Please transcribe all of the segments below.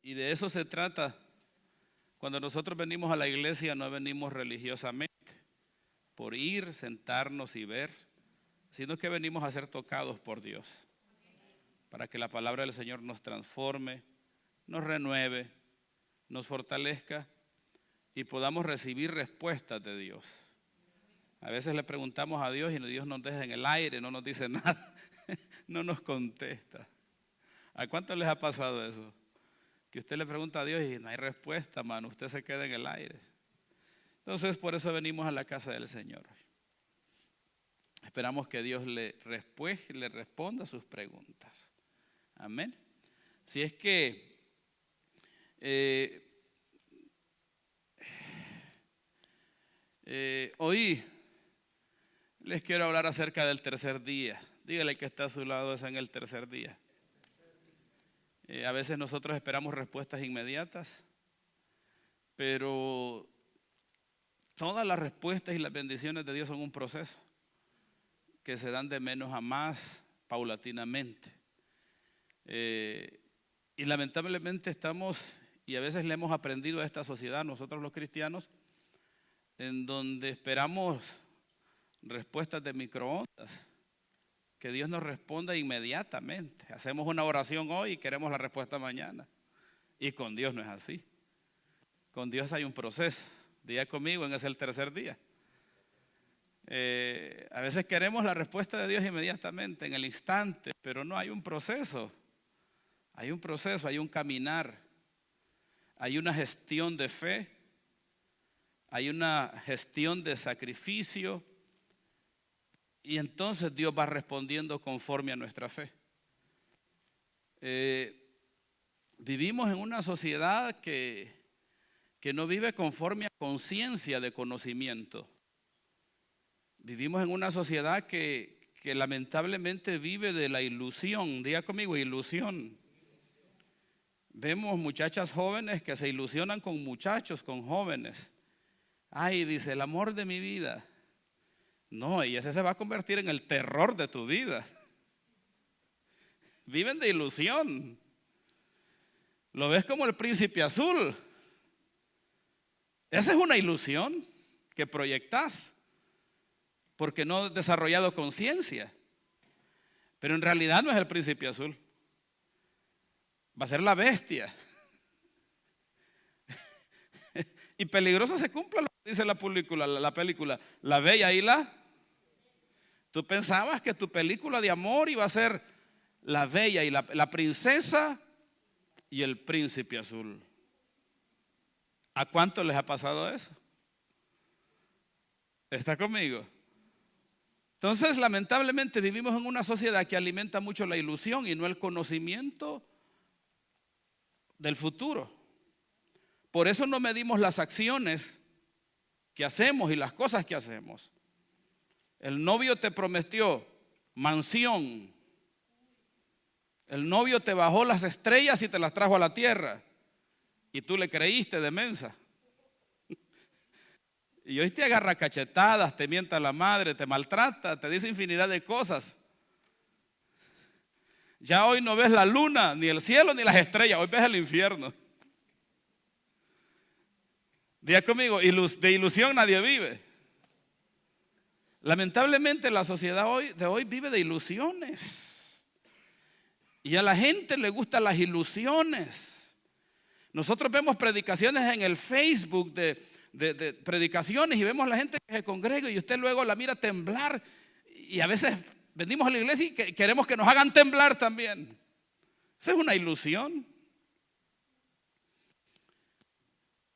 Y de eso se trata. Cuando nosotros venimos a la iglesia no venimos religiosamente, por ir, sentarnos y ver, sino que venimos a ser tocados por Dios, para que la palabra del Señor nos transforme, nos renueve, nos fortalezca y podamos recibir respuestas de Dios. A veces le preguntamos a Dios y Dios nos deja en el aire, no nos dice nada, no nos contesta. ¿A cuántos les ha pasado eso? Que usted le pregunta a Dios y no hay respuesta, mano, usted se queda en el aire. Entonces, por eso venimos a la casa del Señor. Esperamos que Dios le responda sus preguntas. Amén. Si es que hoy les quiero hablar acerca del tercer día. Dígale que está a su lado, es en el tercer día. A veces nosotros esperamos respuestas inmediatas, pero todas las respuestas y las bendiciones de Dios son un proceso que se dan de menos a más paulatinamente. Y lamentablemente estamos, y a veces le hemos aprendido a esta sociedad, nosotros los cristianos, en donde esperamos respuestas de microondas, que Dios nos responda inmediatamente. Hacemos una oración hoy y queremos la respuesta mañana. Y con Dios no es así. Con Dios hay un proceso. Diga conmigo, es el tercer día. A veces queremos la respuesta de Dios inmediatamente, en el instante, pero no, hay un proceso. Hay un proceso, hay un caminar. Hay una gestión de fe. Hay una gestión de sacrificio. Y entonces Dios va respondiendo conforme a nuestra fe. Vivimos en una sociedad que no vive conforme a conciencia de conocimiento. Vivimos en una sociedad que lamentablemente vive de la ilusión. Diga conmigo, ilusión. Vemos muchachas jóvenes que se ilusionan con muchachos, con jóvenes. Ay, dice, el amor de mi vida. No, y ese se va a convertir en el terror de tu vida. Viven de ilusión. Lo ves como el príncipe azul. Esa es una ilusión que proyectas porque no has desarrollado conciencia. Pero en realidad no es el príncipe azul. Va a ser la bestia. Y peligroso se cumple lo que dice la película, La Bella y la. Tú pensabas que tu película de amor iba a ser la bella y la princesa y el príncipe azul. ¿A cuántos les ha pasado eso? ¿Está conmigo? Entonces, lamentablemente vivimos en una sociedad que alimenta mucho la ilusión y no el conocimiento del futuro. Por eso no medimos las acciones que hacemos y las cosas que hacemos. El novio te prometió mansión. El novio te bajó las estrellas y te las trajo a la tierra. Y tú le creíste de mensa. Y hoy te agarra cachetadas, te mienta la madre, te maltrata, te dice infinidad de cosas. Ya hoy no ves la luna, ni el cielo, ni las estrellas. Hoy ves el infierno. Diga conmigo, de ilusión nadie vive. Lamentablemente la sociedad de hoy vive de ilusiones. Y a la gente le gustan las ilusiones. Nosotros vemos predicaciones en el Facebook de predicaciones y vemos a la gente que se congrega y usted luego la mira temblar. Y a veces venimos a la iglesia y queremos que nos hagan temblar también. Esa es una ilusión.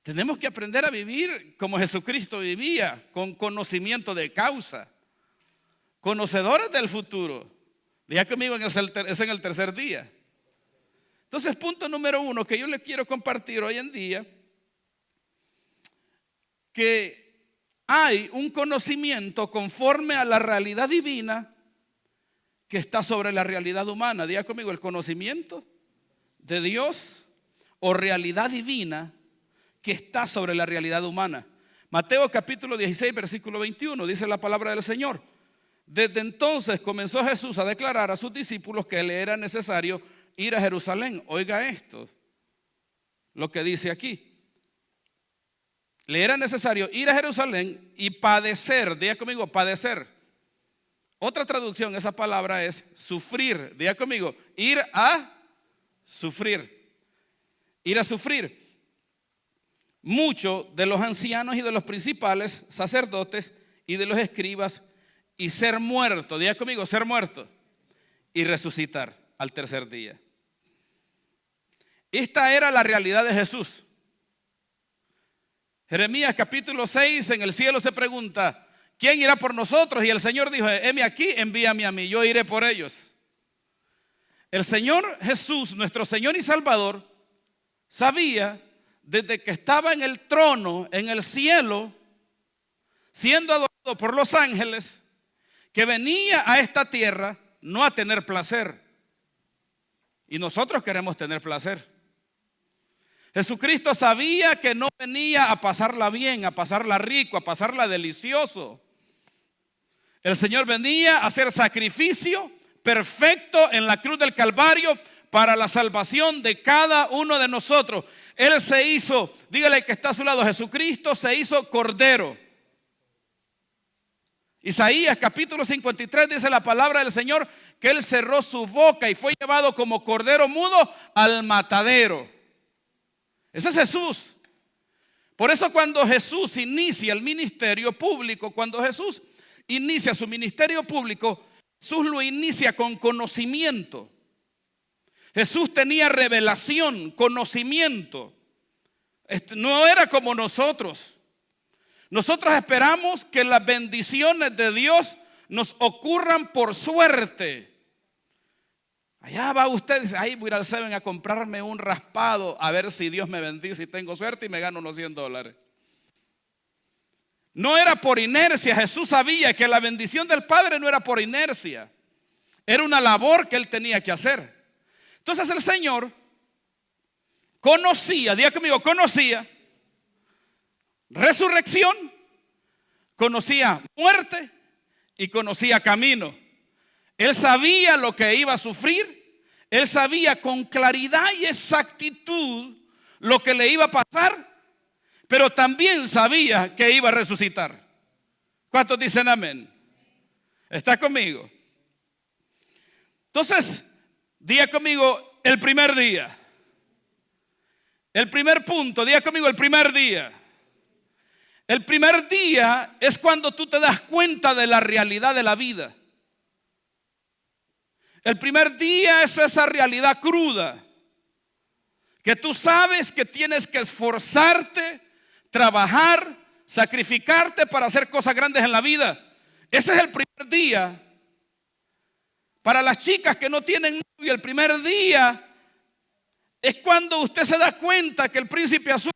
Tenemos que aprender a vivir como Jesucristo vivía, con conocimiento de causa, conocedores del futuro. Diga conmigo, es en el tercer día. Entonces, punto número 1 que yo le quiero compartir hoy en día, que hay un conocimiento conforme a la realidad divina que está sobre la realidad humana. Diga conmigo, el conocimiento de Dios o realidad divina que está sobre la realidad humana. Mateo capítulo 16 versículo 21 dice la palabra del Señor: desde entonces comenzó Jesús a declarar a sus discípulos que le era necesario ir a Jerusalén. Oiga esto, lo que dice aquí. Le era necesario ir a Jerusalén y padecer. Diga conmigo, padecer. Otra traducción, esa palabra es sufrir. Diga conmigo, ir a sufrir. Ir a sufrir. Muchos de los ancianos y de los principales sacerdotes y de los escribas, y ser muerto. Diga conmigo, ser muerto. Y resucitar al tercer día. Esta era la realidad de Jesús. Jeremías capítulo 6, en el cielo se pregunta, ¿quién irá por nosotros? Y el Señor dijo, heme aquí, envíame a mí, yo iré por ellos. El Señor Jesús, nuestro Señor y Salvador, sabía desde que estaba en el trono, en el cielo, siendo adorado por los ángeles, que venía a esta tierra no a tener placer. Y nosotros queremos tener placer. Jesucristo sabía que no venía a pasarla bien, a pasarla rico, a pasarla delicioso. El Señor venía a hacer sacrificio perfecto en la cruz del Calvario para la salvación de cada uno de nosotros. Él se hizo, dígale que está a su lado, Jesucristo se hizo cordero. Isaías capítulo 53 dice la palabra del Señor que Él cerró su boca y fue llevado como cordero mudo al matadero. Ese es Jesús. Por eso cuando Jesús inicia el ministerio público, cuando Jesús inicia su ministerio público, Jesús lo inicia con conocimiento. Jesús tenía revelación, conocimiento. No era como nosotros. Nosotros esperamos que las bendiciones de Dios nos ocurran por suerte. Allá va usted, dice, ahí voy a ir al 7 a comprarme un raspado a ver si Dios me bendice y tengo suerte y me gano unos $100. No era por inercia. Jesús sabía que la bendición del Padre no era por inercia. Era una labor que Él tenía que hacer. Entonces el Señor conocía, diga conmigo, conocía resurrección, conocía muerte y conocía camino. Él sabía lo que iba a sufrir. Él sabía con claridad y exactitud lo que le iba a pasar, pero también sabía que iba a resucitar. ¿Cuántos dicen amén? ¿Está conmigo? Entonces, diga conmigo el primer día. El primer punto, diga conmigo el primer día. El primer día es cuando tú te das cuenta de la realidad de la vida. El primer día es esa realidad cruda, que tú sabes que tienes que esforzarte, trabajar, sacrificarte para hacer cosas grandes en la vida. Ese es el primer día. Para las chicas que no tienen novio, el primer día es cuando usted se da cuenta que el príncipe azul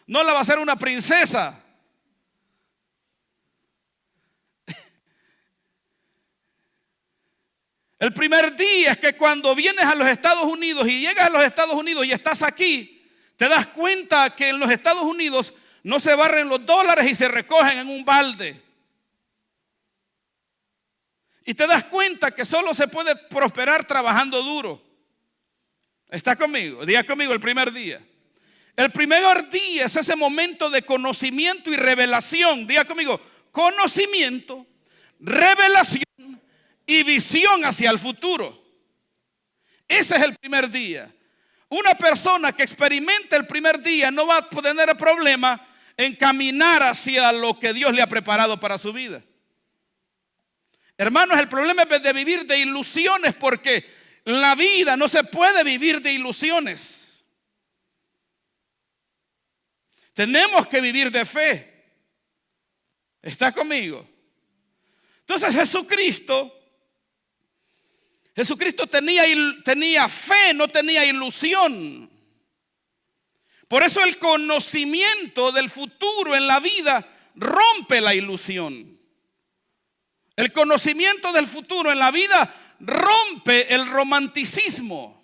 no la va a hacer una princesa. El primer día es que cuando vienes a los Estados Unidos y llegas a los Estados Unidos y estás aquí, te das cuenta que en los Estados Unidos no se barren los dólares y se recogen en un balde. Y te das cuenta que solo se puede prosperar trabajando duro. ¿Está conmigo? Diga conmigo el primer día. El primer día es ese momento de conocimiento y revelación. Diga conmigo, conocimiento, revelación y visión hacia el futuro. Ese es el primer día. Una persona que experimente el primer día no va a tener problema en caminar hacia lo que Dios le ha preparado para su vida. Hermanos, el problema es de vivir de ilusiones, porque la vida no se puede vivir de ilusiones. Tenemos que vivir de fe. ¿Está conmigo? Entonces Jesucristo tenía fe, no tenía ilusión. Por eso el conocimiento del futuro en la vida rompe la ilusión. El conocimiento del futuro en la vida rompe el romanticismo.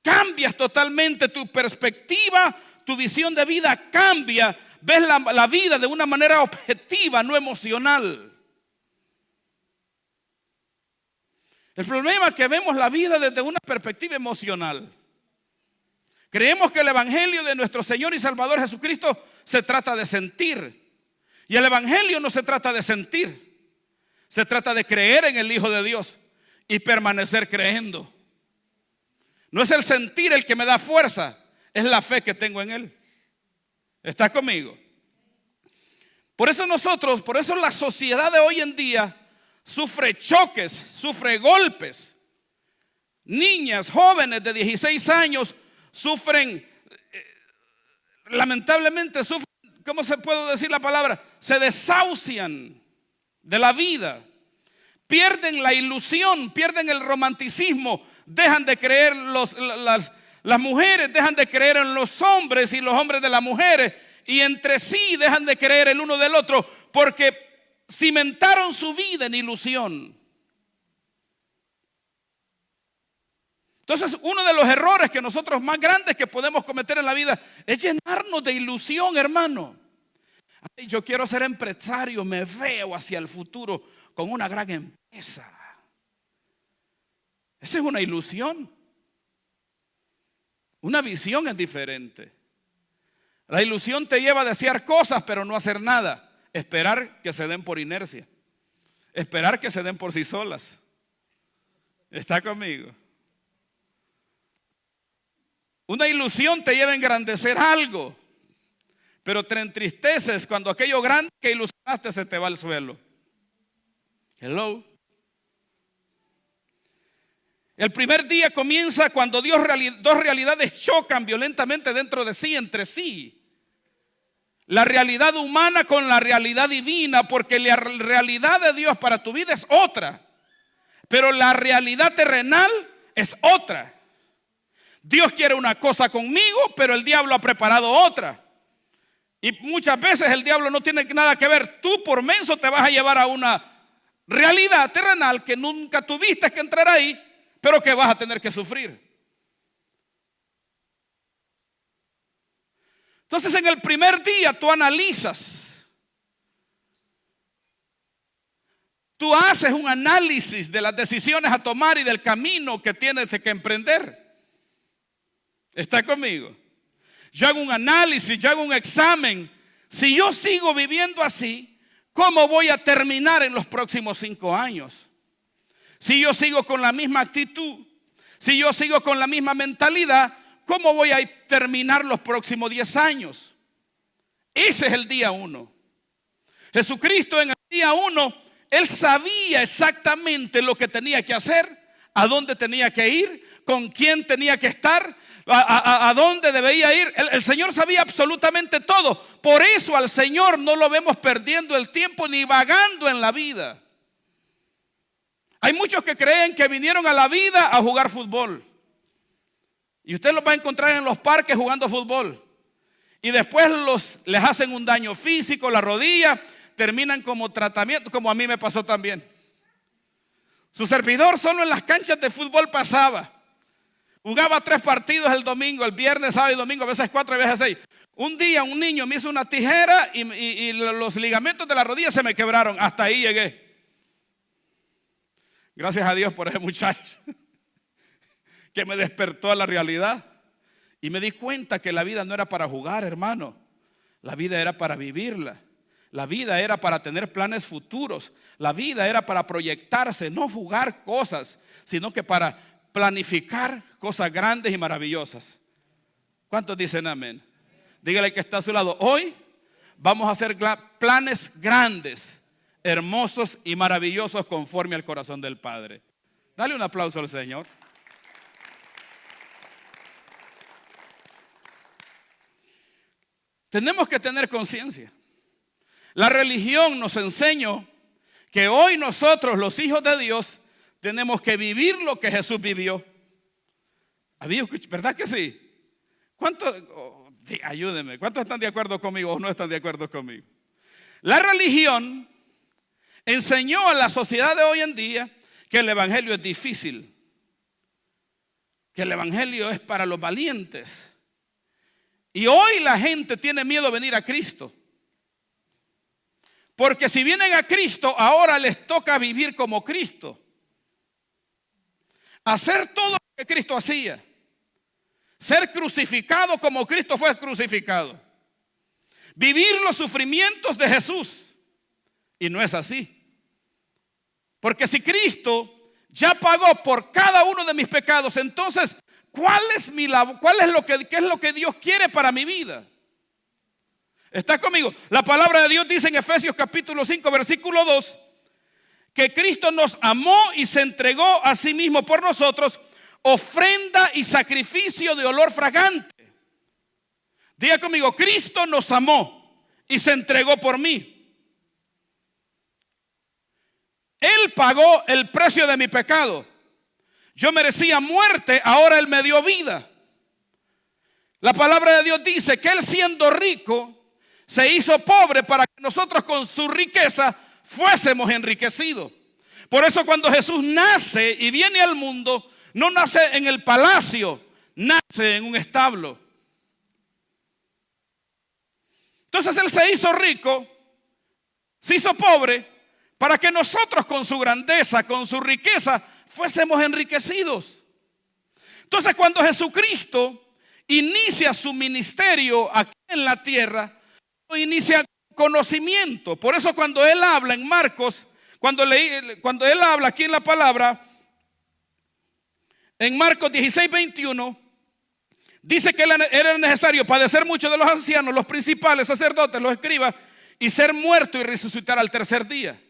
Cambias totalmente tu perspectiva, tu visión de vida cambia. Ves la vida de una manera objetiva, no emocional. El problema es que vemos la vida desde una perspectiva emocional. Creemos que el evangelio de nuestro Señor y Salvador Jesucristo se trata de sentir. Y el evangelio no se trata de sentir. Se trata de creer en el Hijo de Dios y permanecer creyendo. No es el sentir el que me da fuerza, es la fe que tengo en Él. ¿Está conmigo? Por eso la sociedad de hoy en día sufre choques, sufre golpes. Niñas, jóvenes de 16 años sufren, lamentablemente sufren, ¿cómo se puede decir la palabra? Se desahucian de la vida. Pierden la ilusión, pierden el romanticismo, dejan de creer las mujeres, dejan de creer en los hombres y los hombres de las mujeres, y entre sí dejan de creer el uno del otro porque cimentaron su vida en ilusión. Entonces, uno de los errores que nosotros más grandes que podemos cometer en la vida es llenarnos de ilusión, hermano. Ay, yo quiero ser empresario, me veo hacia el futuro con una gran empresa. Esa es una ilusión. Una visión es diferente. La ilusión te lleva a desear cosas pero no hacer nada. Esperar que se den por inercia. Esperar que se den por sí solas. ¿Está conmigo? Una ilusión te lleva a engrandecer algo, pero te entristeces cuando aquello grande que ilusionaste se te va al suelo. Hello. El primer día comienza cuando dos realidades chocan violentamente dentro de sí, entre sí. La realidad humana con la realidad divina, porque la realidad de Dios para tu vida es otra, pero la realidad terrenal es otra. Dios quiere una cosa conmigo, pero el diablo ha preparado otra. Y muchas veces el diablo no tiene nada que ver. Tú por menso te vas a llevar a una realidad terrenal que nunca tuviste que entrar ahí, pero que vas a tener que sufrir. Entonces, en el primer día tú analizas. Tú haces un análisis de las decisiones a tomar y del camino que tienes que emprender. ¿Está conmigo? Yo hago un análisis, yo hago un examen. Si yo sigo viviendo así, ¿cómo voy a terminar en los próximos 5 años? Si yo sigo con la misma actitud, si yo sigo con la misma mentalidad, ¿cómo voy a terminar los próximos 10 años? Ese es el día 1. Jesucristo en el día 1, Él sabía exactamente lo que tenía que hacer, a dónde tenía que ir, con quién tenía que estar, a dónde debía ir. El Señor sabía absolutamente todo. Por eso al Señor no lo vemos perdiendo el tiempo ni vagando en la vida. Hay muchos que creen que vinieron a la vida a jugar fútbol. Y usted los va a encontrar en los parques jugando fútbol. Y después les hacen un daño físico, la rodilla, terminan como tratamiento, como a mí me pasó también. Su servidor solo en las canchas de fútbol pasaba. Jugaba 3 partidos el domingo, el viernes, sábado y domingo, a veces 4, a veces 6. Un día un niño me hizo una tijera y los ligamentos de la rodilla se me quebraron. Hasta ahí llegué. Gracias a Dios por ese muchacho que me despertó a la realidad. Y me di cuenta que la vida no era para jugar, hermano. La vida era para vivirla. La vida era para tener planes futuros. La vida era para proyectarse, no jugar cosas, sino que para planificar cosas grandes y maravillosas. ¿Cuántos dicen amén? Dígale que está a su lado. Hoy vamos a hacer planes grandes, hermosos y maravillosos conforme al corazón del Padre. Dale un aplauso al Señor. Tenemos que tener conciencia. La religión nos enseñó que hoy nosotros, los hijos de Dios, tenemos que vivir lo que Jesús vivió. ¿Verdad que sí? Ayúdenme, ¿cuántos están de acuerdo conmigo o no están de acuerdo conmigo? La religión enseñó a la sociedad de hoy en día que el evangelio es difícil, que el evangelio es para los valientes. Y hoy la gente tiene miedo de venir a Cristo. Porque si vienen a Cristo, ahora les toca vivir como Cristo. Hacer todo lo que Cristo hacía. ser crucificado como Cristo fue crucificado, vivir los sufrimientos de Jesús. Y no es así. Porque si Cristo ya pagó por cada uno de mis pecados, entonces, ¿qué es lo que Dios quiere para mi vida? ¿Está conmigo? La palabra de Dios dice en Efesios capítulo 5, versículo 2, que Cristo nos amó y se entregó a sí mismo por nosotros, ofrenda y sacrificio de olor fragante. Diga conmigo, Cristo nos amó y se entregó por mí. Él pagó el precio de mi pecado. Yo merecía muerte, ahora Él me dio vida. La palabra de Dios dice que Él, siendo rico, se hizo pobre para que nosotros con su riqueza fuésemos enriquecidos. Por eso cuando Jesús nace y viene al mundo, no nace en el palacio, nace en un establo. Entonces Él se hizo rico, se hizo pobre, para que nosotros con su grandeza, con su riqueza, fuésemos enriquecidos. Entonces cuando Jesucristo inicia su ministerio aquí en la tierra, inicia conocimiento. Por eso cuando Él habla en Marcos, cuando Él habla aquí en la palabra, en Marcos 16, 21, dice que era necesario padecer mucho de los ancianos, los principales sacerdotes, los escribas, y ser muerto y resucitar al tercer día.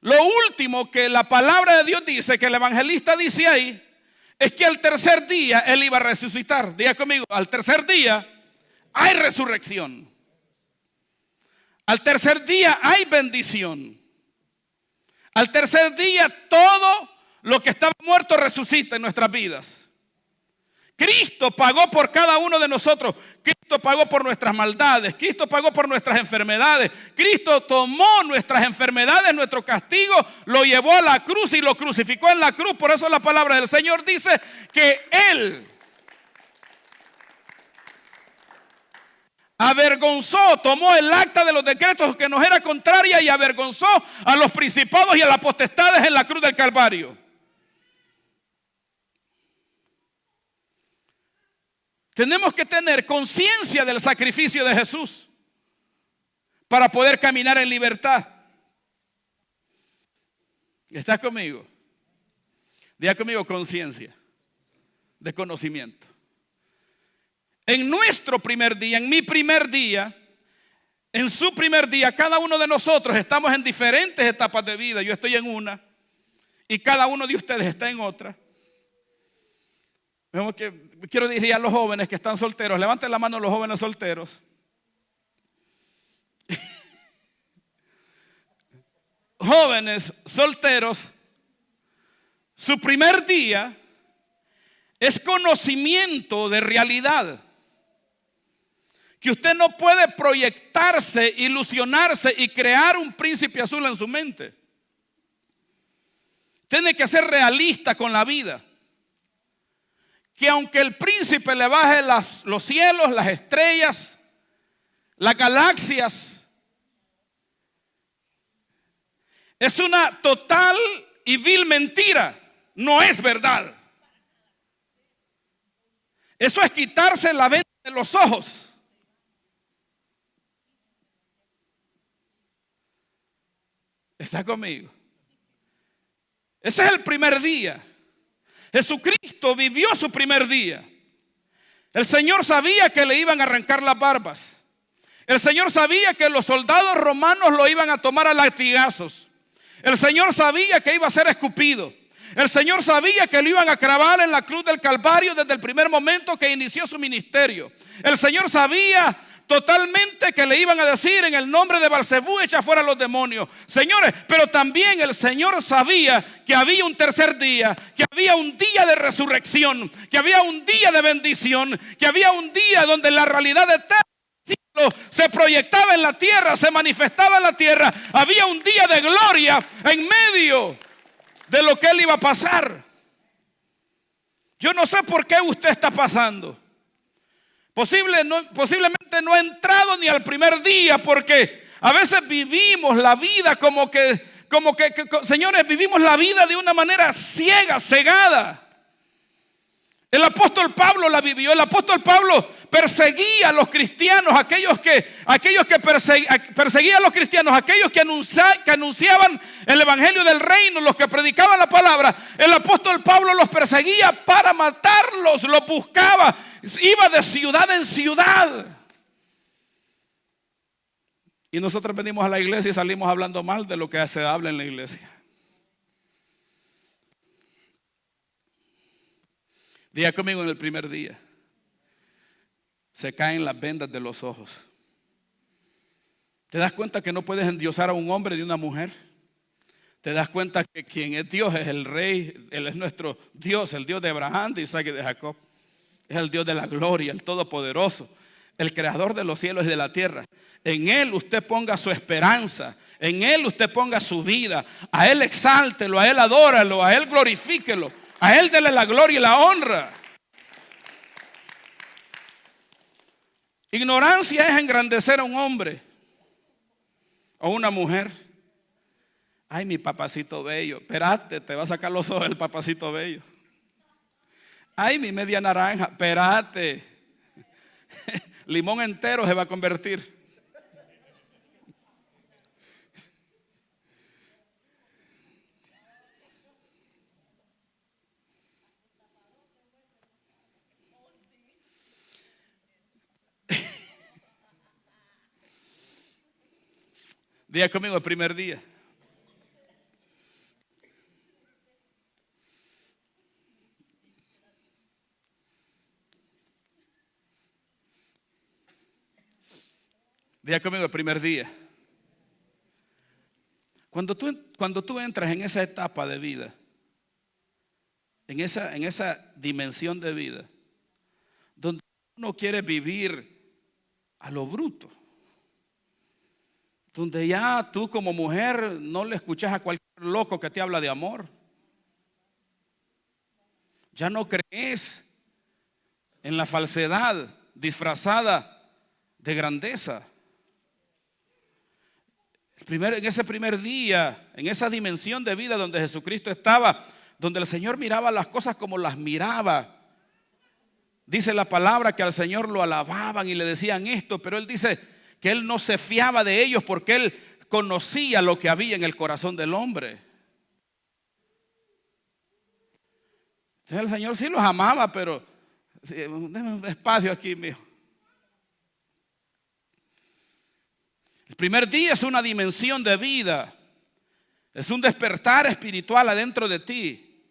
Lo último que la palabra de Dios dice, que el evangelista dice ahí, es que al tercer día Él iba a resucitar. Diga conmigo, al tercer día hay resurrección. Al tercer día hay bendición. Al tercer día todo lo que estaba muerto resucita en nuestras vidas. Cristo pagó por cada uno de nosotros. Cristo pagó por nuestras maldades. Cristo pagó por nuestras enfermedades. Cristo tomó nuestras enfermedades, nuestro castigo, lo llevó a la cruz y lo crucificó en la cruz. Por eso la palabra del Señor dice que Él avergonzó, tomó el acta de los decretos que nos era contraria y avergonzó a los principados y a las potestades en la cruz del Calvario. Tenemos que tener conciencia del sacrificio de Jesús para poder caminar en libertad. ¿Estás conmigo? Diga conmigo, conciencia de conocimiento. En nuestro primer día, en mi primer día, en su primer día, cada uno de nosotros estamos en diferentes etapas de vida. Yo estoy en una y cada uno de ustedes está en otra. Quiero dirigir a los jóvenes que están solteros. Levanten la mano los jóvenes solteros. Jóvenes solteros, su primer día es conocimiento de realidad. Que usted no puede proyectarse, ilusionarse y crear un príncipe azul en su mente. Tiene que ser realista con la vida. Que aunque el príncipe le baje los cielos, las estrellas, las galaxias, es una total y vil mentira. No es verdad. Eso es quitarse la venda de los ojos. ¿Está conmigo? Ese es el primer día. Jesucristo vivió su primer día. El Señor sabía que le iban a arrancar las barbas. El Señor sabía que los soldados romanos lo iban a tomar a latigazos. El Señor sabía que iba a ser escupido. El Señor sabía que lo iban a clavar en la cruz del Calvario desde el primer momento que inició su ministerio. El Señor sabía totalmente que le iban a decir: en el nombre de Belcebú echa fuera a los demonios. Señores, pero también el Señor sabía que había un tercer día, que había un día de resurrección, que había un día de bendición, que había un día donde la realidad eterna se proyectaba en la tierra, se manifestaba en la tierra. Había un día de gloria en medio de lo que Él iba a pasar. Yo no sé por qué usted está pasando. Posiblemente no ha entrado ni al primer día, porque a veces vivimos la vida como que, señores, vivimos la vida de una manera ciega, cegada. El apóstol Pablo la vivió. El apóstol Pablo perseguía a los cristianos, aquellos que perseguía a los cristianos, aquellos que anunciaban el evangelio del reino, los que predicaban la palabra. El apóstol Pablo los perseguía para matarlos, los buscaba, iba de ciudad en ciudad. Y nosotros venimos a la iglesia y salimos hablando mal de lo que se habla en la iglesia. Diga conmigo: en el primer día se caen las vendas de los ojos. ¿Te das cuenta que no puedes endiosar a un hombre ni una mujer? ¿Te das cuenta que quien es Dios es el Rey? Él es nuestro Dios, el Dios de Abraham, de Isaac y de Jacob. Es el Dios de la gloria, el Todopoderoso, el Creador de los cielos y de la tierra. En Él usted ponga su esperanza, en Él usted ponga su vida. A Él exáltelo, a Él adóralo, a Él glorifíquelo, a Él dele la gloria y la honra. Ignorancia es engrandecer a un hombre o una mujer. Ay, mi papacito bello. Espérate, te va a sacar los ojos el papacito bello. Ay, mi media naranja. Espérate. Limón entero se va a convertir. Diga conmigo: el primer día. Diga conmigo: el primer día. Cuando tú entras en esa etapa de vida, en esa dimensión de vida, donde uno quiere vivir a lo bruto, donde ya tú como mujer no le escuchas a cualquier loco que te habla de amor, ya no crees en la falsedad disfrazada de grandeza. En ese primer día, en esa dimensión de vida donde Jesucristo estaba, donde el Señor miraba las cosas como las miraba. Dice la palabra que al Señor lo alababan y le decían esto, pero Él dice que Él no se fiaba de ellos porque Él conocía lo que había en el corazón del hombre. Entonces el Señor sí los amaba, pero déme un espacio aquí, mijo. El primer día es una dimensión de vida, es un despertar espiritual adentro de ti,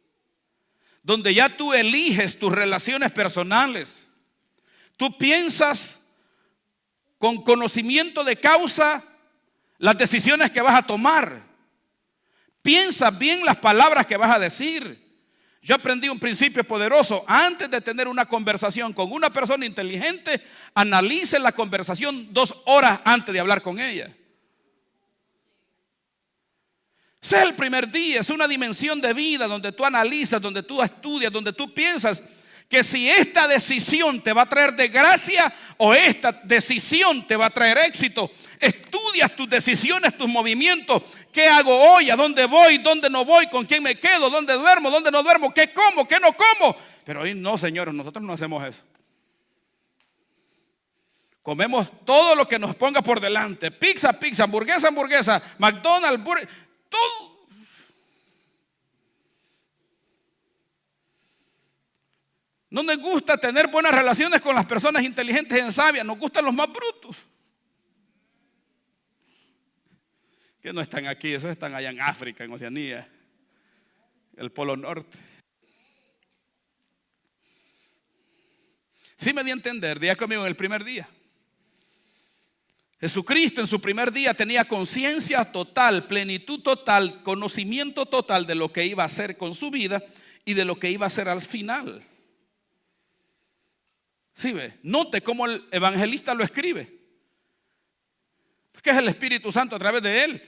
donde ya tú eliges tus relaciones personales. Tú piensas con conocimiento de causa las decisiones que vas a tomar. Piensas bien las palabras que vas a decir. Yo aprendí un principio poderoso: antes de tener una conversación con una persona inteligente, analice la conversación 2 horas antes de hablar con ella. Ese es el primer día, es una dimensión de vida donde tú analizas, donde tú estudias, donde tú piensas que si esta decisión te va a traer desgracia o esta decisión te va a traer éxito. Estudias tus decisiones, tus movimientos. ¿Qué hago hoy? ¿A dónde voy? ¿Dónde no voy? ¿Con quién me quedo? ¿Dónde duermo? ¿Dónde no duermo? ¿Qué como? ¿Qué no como? Pero hoy no, señores, nosotros no hacemos eso. Comemos todo lo que nos ponga por delante. Pizza, hamburguesa, McDonald's, todo. No nos gusta tener buenas relaciones con las personas inteligentes y sabias. Nos gustan los más brutos, que no están aquí, esos están allá en África, en Oceanía, el Polo Norte. Sí me di a entender. Diga conmigo: en el primer día. Jesucristo en su primer día tenía conciencia total, plenitud total, conocimiento total de lo que iba a hacer con su vida y de lo que iba a hacer al final. ¿Sí ve? Note cómo el evangelista lo escribe, porque es el Espíritu Santo a través de él.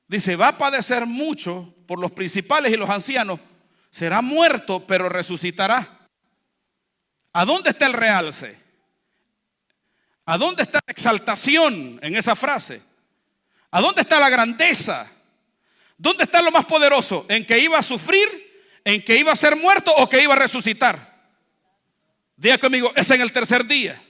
Dice: va a padecer mucho por los principales y los ancianos, será muerto pero resucitará. ¿A dónde está el realce? ¿A dónde está la exaltación en esa frase? ¿A dónde está la grandeza? ¿Dónde está lo más poderoso? En que iba a sufrir, en que iba a ser muerto o que iba a resucitar. Diga conmigo, es en el tercer día.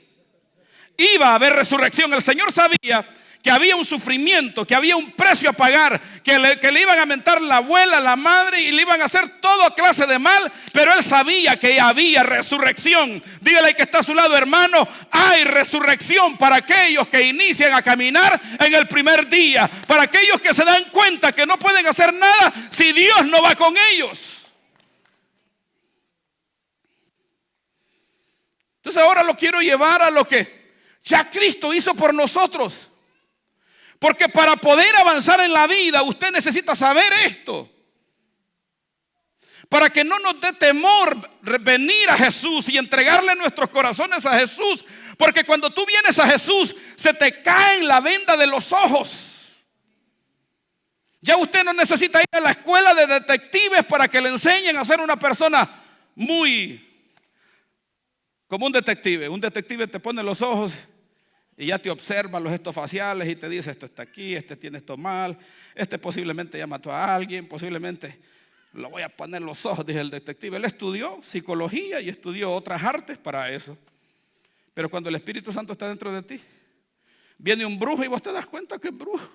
Iba a haber resurrección. El Señor sabía que había un sufrimiento, que había un precio a pagar, que le iban a mentar la abuela, la madre, y le iban a hacer toda clase de mal, pero Él sabía que había resurrección. Dígale que está a su lado, hermano, hay resurrección para aquellos que inician a caminar en el primer día, para aquellos que se dan cuenta que no pueden hacer nada si Dios no va con ellos. Entonces ahora lo quiero llevar a lo que ya Cristo hizo por nosotros. Porque para poder avanzar en la vida usted necesita saber esto. Para que no nos dé temor venir a Jesús y entregarle nuestros corazones a Jesús. Porque cuando tú vienes a Jesús se te cae la venda de los ojos. Ya usted no necesita ir a la escuela de detectives para que le enseñen a ser una persona como un detective. Un detective te pone los ojos y ya te observa los gestos faciales y te dice: esto está aquí, este tiene esto mal, este posiblemente ya mató a alguien, posiblemente lo voy a poner los ojos, dice el detective. Él estudió psicología y estudió otras artes para eso. Pero cuando el Espíritu Santo está dentro de ti, viene un brujo y vos te das cuenta que es brujo.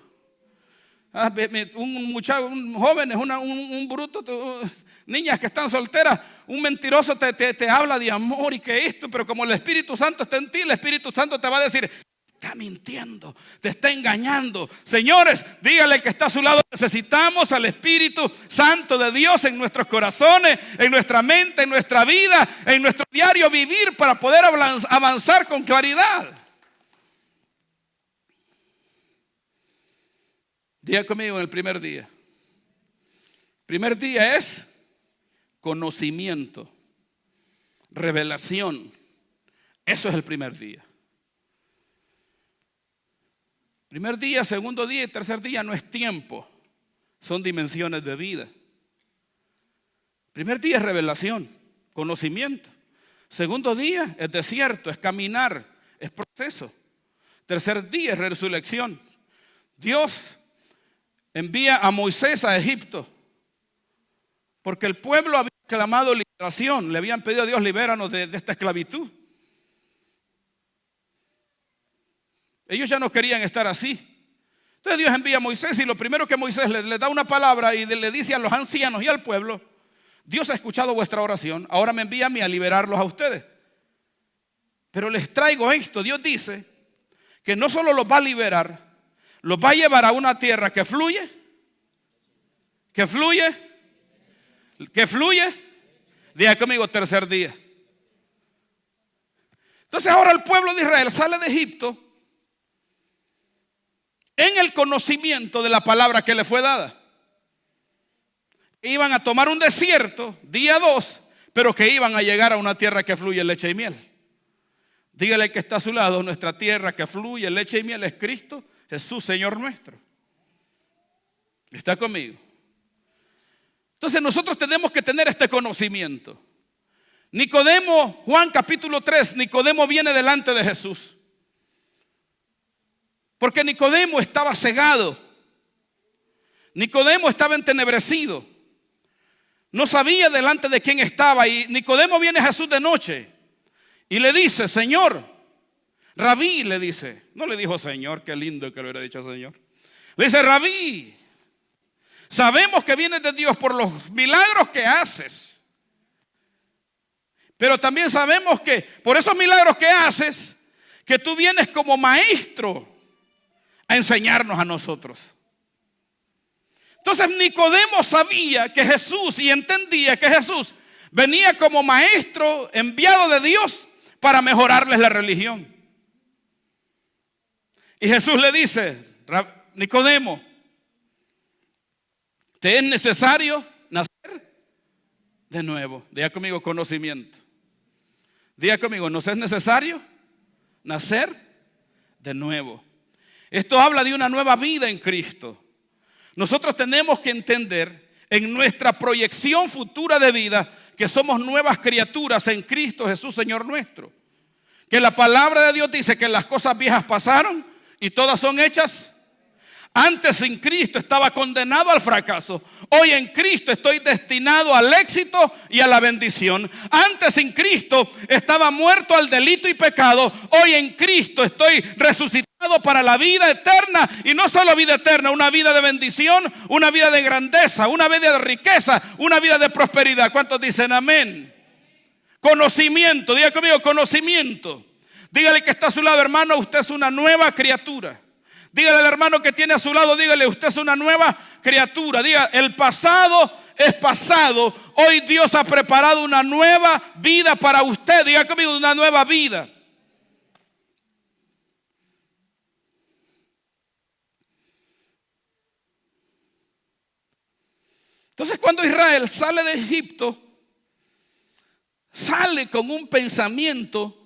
Un muchacho, un joven, un bruto, niñas que están solteras, un mentiroso te habla de amor y que esto, pero como el Espíritu Santo está en ti, el Espíritu Santo te va a decir: está mintiendo, te está engañando. Señores, dígale que está a su lado: necesitamos al Espíritu Santo de Dios en nuestros corazones, en nuestra mente, en nuestra vida, en nuestro diario vivir, para poder avanzar con claridad. Diga conmigo, en el primer día. Primer día es conocimiento, revelación. Eso es el primer día. Primer día, segundo día y tercer día no es tiempo, son dimensiones de vida. Primer día es revelación, conocimiento. Segundo día es desierto, es caminar, es proceso. Tercer día es resurrección. Dios envía a Moisés a Egipto porque el pueblo había clamado liberación, le habían pedido a Dios: libéranos de esta esclavitud. Ellos ya no querían estar así. Entonces Dios envía a Moisés, y lo primero que Moisés le da una palabra y le dice a los ancianos y al pueblo: Dios ha escuchado vuestra oración, ahora me envía a mí a liberarlos a ustedes. Pero les traigo esto: Dios dice que no solo los va a liberar, los va a llevar a una tierra que fluye. Diga conmigo, tercer día. Entonces ahora el pueblo de Israel sale de Egipto en el conocimiento de la palabra que le fue dada. Iban a tomar un desierto, día 2, pero que iban a llegar a una tierra que fluye leche y miel. Dígale que está a su lado: nuestra tierra que fluye leche y miel es Cristo Jesús, Señor nuestro. ¿Está conmigo? Entonces nosotros tenemos que tener este conocimiento. Nicodemo, Juan capítulo 3, Nicodemo viene delante de Jesús. Porque Nicodemo estaba cegado. Nicodemo estaba entenebrecido. No sabía delante de quién estaba. Y Nicodemo viene a Jesús de noche y le dice: Señor, Rabí, le dice. No le dijo Señor, qué lindo que le hubiera dicho Señor. Le dice: Rabí, sabemos que vienes de Dios por los milagros que haces. Pero también sabemos que por esos milagros que haces, que tú vienes como maestro a enseñarnos a nosotros. Entonces Nicodemo sabía que Jesús, y entendía que Jesús venía como maestro enviado de Dios para mejorarles la religión. Y Jesús le dice: Nicodemo, te es necesario nacer de nuevo. Diga conmigo, conocimiento. Diga conmigo, nos es necesario nacer de nuevo. Esto habla de una nueva vida en Cristo. Nosotros tenemos que entender en nuestra proyección futura de vida que somos nuevas criaturas en Cristo Jesús, Señor nuestro. Que la palabra de Dios dice que las cosas viejas pasaron y todas son hechas. Antes sin Cristo estaba condenado al fracaso. Hoy en Cristo estoy destinado al éxito y a la bendición. Antes sin Cristo estaba muerto al delito y pecado. Hoy en Cristo estoy resucitado para la vida eterna. Y no solo vida eterna, una vida de bendición, una vida de grandeza, una vida de riqueza, una vida de prosperidad. ¿Cuántos dicen amén? Conocimiento, diga conmigo, conocimiento. Dígale que está a su lado, hermano, usted es una nueva criatura. Dígale al hermano que tiene a su lado, dígale, usted es una nueva criatura. Diga, el pasado es pasado. Hoy Dios ha preparado una nueva vida para usted. Diga conmigo, una nueva vida. Entonces, cuando Israel sale de Egipto, sale con un pensamiento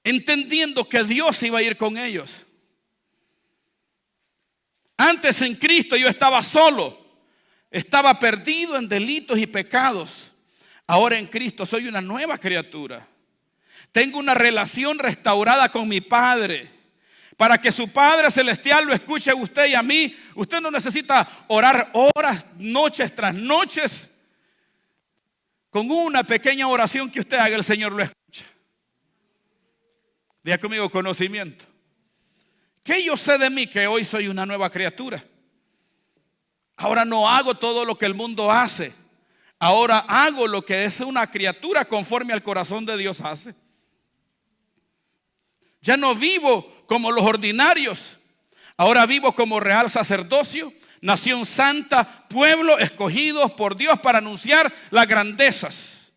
entendiendo que Dios iba a ir con ellos. Antes en Cristo yo estaba solo, estaba perdido en delitos y pecados. Ahora en Cristo soy una nueva criatura. Tengo una relación restaurada con mi Padre. Para que su Padre Celestial lo escuche a usted y a mí, usted no necesita orar horas, noches tras noches. Con una pequeña oración que usted haga, el Señor lo escucha. Diga conmigo, conocimiento. ¿Qué yo sé de mí? Que hoy soy una nueva criatura. Ahora no hago todo lo que el mundo hace. Ahora hago lo que es una criatura conforme al corazón de Dios hace. Ya no vivo como los ordinarios. Ahora vivo como real sacerdocio, nación santa, pueblo escogidos por Dios para anunciar las grandezas.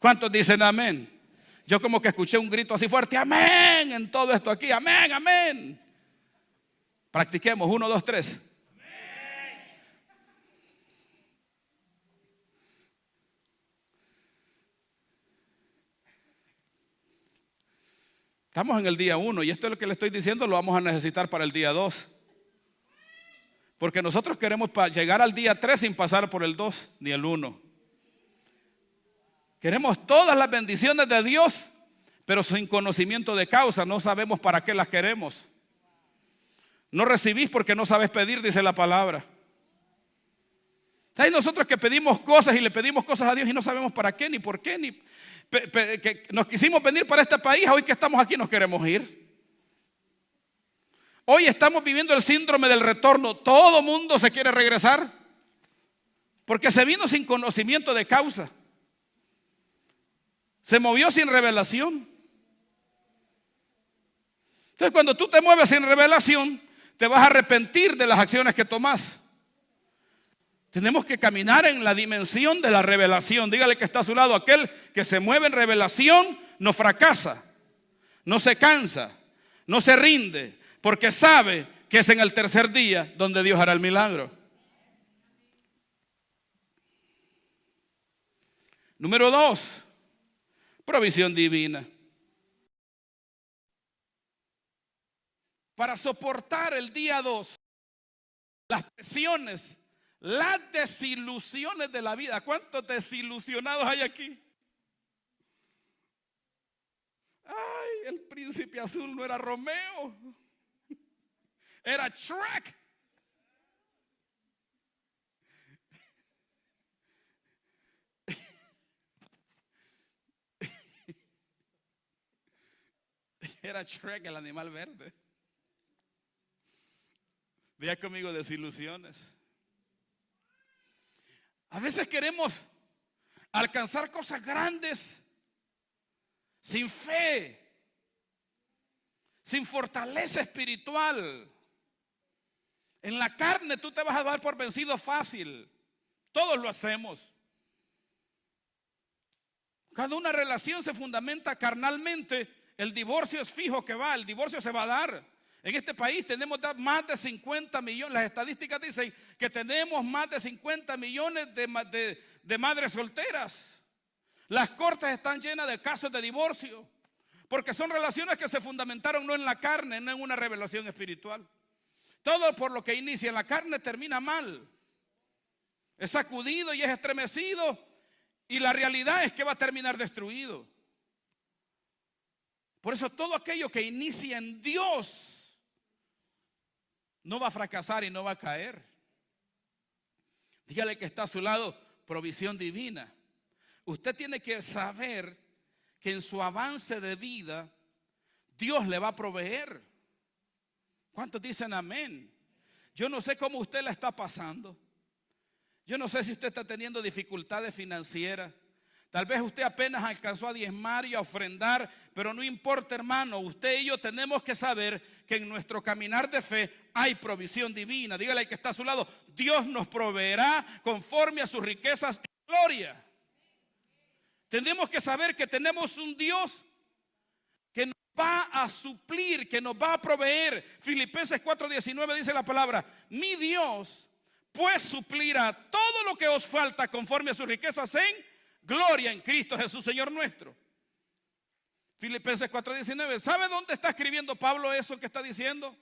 ¿Cuántos dicen amén? Yo como que escuché un grito así fuerte, amén, en todo esto aquí, amén, amén. Practiquemos, 1, 2, 3. Estamos en el día 1 y esto es lo que le estoy diciendo, lo vamos a necesitar para el día 2. Porque nosotros queremos llegar al día 3 sin pasar por el 2 ni el 1. Queremos todas las bendiciones de Dios, pero sin conocimiento de causa. No sabemos para qué las queremos. No recibís porque no sabes pedir, dice la palabra. Hay nosotros que pedimos cosas y le pedimos cosas a Dios y no sabemos para qué, ni por qué, que nos quisimos venir para este país, hoy que estamos aquí nos queremos ir. Hoy estamos viviendo el síndrome del retorno. Todo mundo se quiere regresar porque se vino sin conocimiento de causa. Se movió sin revelación. Entonces, cuando tú te mueves sin revelación, te vas a arrepentir de las acciones que tomas. Tenemos que caminar en la dimensión de la revelación. Dígale que está a su lado, aquel que se mueve en revelación no fracasa, no se cansa, no se rinde, porque sabe que es en el tercer día donde Dios hará el milagro. Número 2. Provisión divina. Para soportar el día 2, las presiones, las desilusiones de la vida. ¿Cuántos desilusionados hay aquí? Ay, el príncipe azul no era Romeo, era Shrek. Era Shrek, el animal verde. Diga conmigo, desilusiones. A veces queremos alcanzar cosas grandes sin fe, sin fortaleza espiritual. En la carne tú te vas a dar por vencido fácil. Todos lo hacemos. Cada una relación se fundamenta carnalmente. El divorcio es fijo que va, el divorcio se va a dar. En este país tenemos más de 50 millones, las estadísticas dicen que tenemos más de 50 millones de madres solteras. Las cortes están llenas de casos de divorcio, porque son relaciones que se fundamentaron no en la carne, no en una revelación espiritual. Todo por lo que inicia en la carne termina mal. Es sacudido y es estremecido, y la realidad es que va a terminar destruido. Por eso todo aquello que inicia en Dios No va a fracasar y no va a caer. Dígale que está a su lado, provisión divina. Usted tiene que saber que en su avance de vida Dios le va a proveer. ¿Cuántos dicen amén? Yo no sé cómo usted la está pasando. Yo no sé si usted está teniendo dificultades financieras. Tal vez usted apenas alcanzó a diezmar y a ofrendar, pero no importa, hermano. Usted y yo tenemos que saber que en nuestro caminar de fe hay provisión divina. Dígale al que está a su lado, Dios nos proveerá conforme a sus riquezas en gloria. Tenemos que saber que tenemos un Dios que nos va a suplir, que nos va a proveer. Filipenses 4:19 dice la palabra: mi Dios pues suplirá todo lo que os falta conforme a sus riquezas en gloria en Cristo Jesús, Señor nuestro. Filipenses 4:19. ¿Sabe dónde está escribiendo Pablo eso que está diciendo?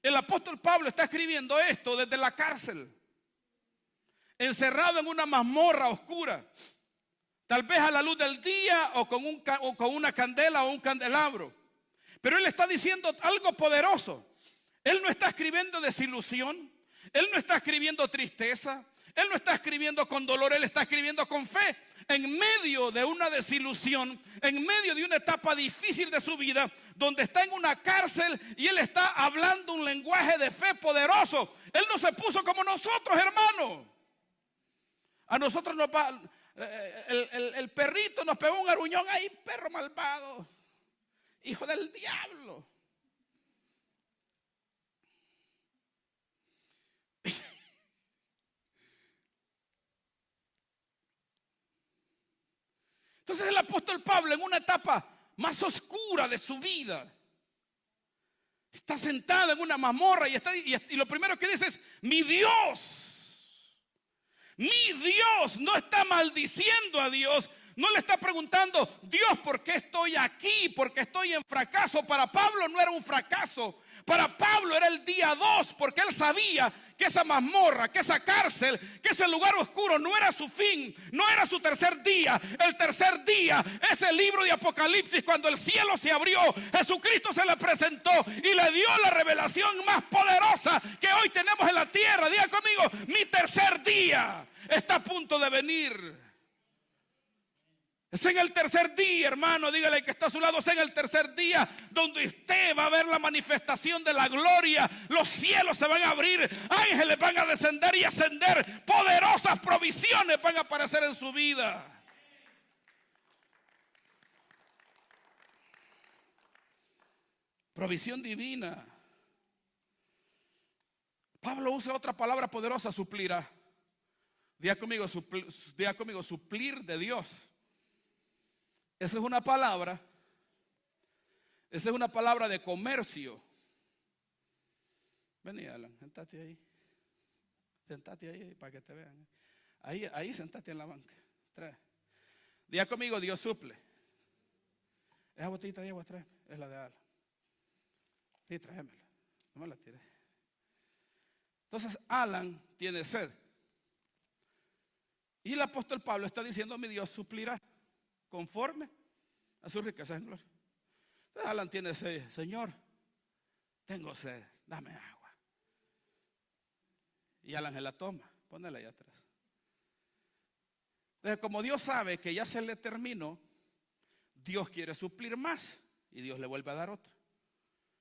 El apóstol Pablo está escribiendo esto desde la cárcel, encerrado en una mazmorra oscura, tal vez a la luz del día o con una candela o un candelabro. Pero él está diciendo algo poderoso. Él no está escribiendo desilusión, él no está escribiendo tristeza, él no está escribiendo con dolor, él está escribiendo con fe. En medio de una desilusión, en medio de una etapa difícil de su vida, donde está en una cárcel y él está hablando un lenguaje de fe poderoso. Él no se puso como nosotros, hermano. A nosotros nos va, el perrito nos pegó un aruñón. ¡Ay, perro malvado! Hijo del diablo. Entonces el apóstol Pablo, en una etapa más oscura de su vida, está sentado en una mazmorra y lo primero que dice es: mi Dios no está maldiciendo a Dios. No le está preguntando: Dios, ¿por qué estoy aquí? ¿Por qué estoy en fracaso? Para Pablo no era un fracaso. Para Pablo era el día 2, porque él sabía que esa mazmorra, que esa cárcel, que ese lugar oscuro no era su fin, no era su tercer día. El tercer día es el libro de Apocalipsis, cuando el cielo se abrió, Jesucristo se le presentó y le dio la revelación más poderosa que hoy tenemos en la tierra. Diga conmigo: mi tercer día está a punto de venir. Es en el tercer día, hermano. Dígale que está a su lado: es en el tercer día donde usted va a ver la manifestación de la gloria. Los cielos se van a abrir, ángeles van a descender y ascender, poderosas provisiones van a aparecer en su vida. Provisión divina. Pablo usa otra palabra poderosa: suplirá. Diga conmigo, suplir de Dios. Esa es una palabra de comercio. Vení, Alan, sentate ahí. Sentate ahí para que te vean. Ahí sentate en la banca. Trae. Diga conmigo: Dios suple. Esa botellita de agua trae, es la de Alan. Sí, tráemela. No me la tiré. Entonces Alan tiene sed. Y el apóstol Pablo está diciendo: mi Dios suplirá conforme a sus riquezas en gloria. Entonces Alan tiene sed. Señor, tengo sed, dame agua. Y Alan se la toma, ponela allá atrás. Entonces, como Dios sabe que ya se le terminó, Dios quiere suplir más y Dios le vuelve a dar otra.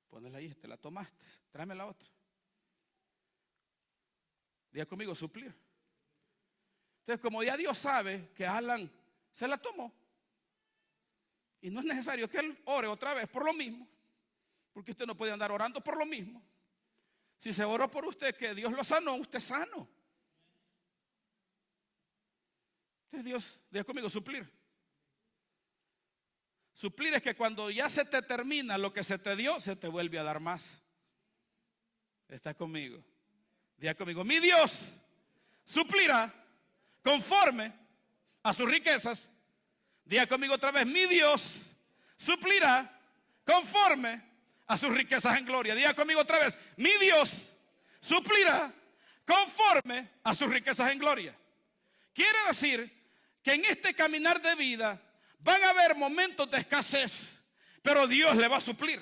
Ponela ahí, te la tomaste, tráeme la otra. Diga conmigo: suplir. Entonces, como ya Dios sabe que Alan se la tomó, y no es necesario que él ore otra vez por lo mismo, porque usted no puede andar orando por lo mismo. Si se oró por usted que Dios lo sanó, usted es sano. Entonces Dios, diga conmigo: suplir. Suplir es que cuando ya se te termina lo que se te dio, se te vuelve a dar más. ¿Está conmigo? Diga conmigo: mi Dios suplirá conforme a sus riquezas. Diga conmigo otra vez: mi Dios suplirá conforme a sus riquezas en gloria. Diga conmigo otra vez: mi Dios suplirá conforme a sus riquezas en gloria. Quiere decir que en este caminar de vida van a haber momentos de escasez, pero Dios le va a suplir.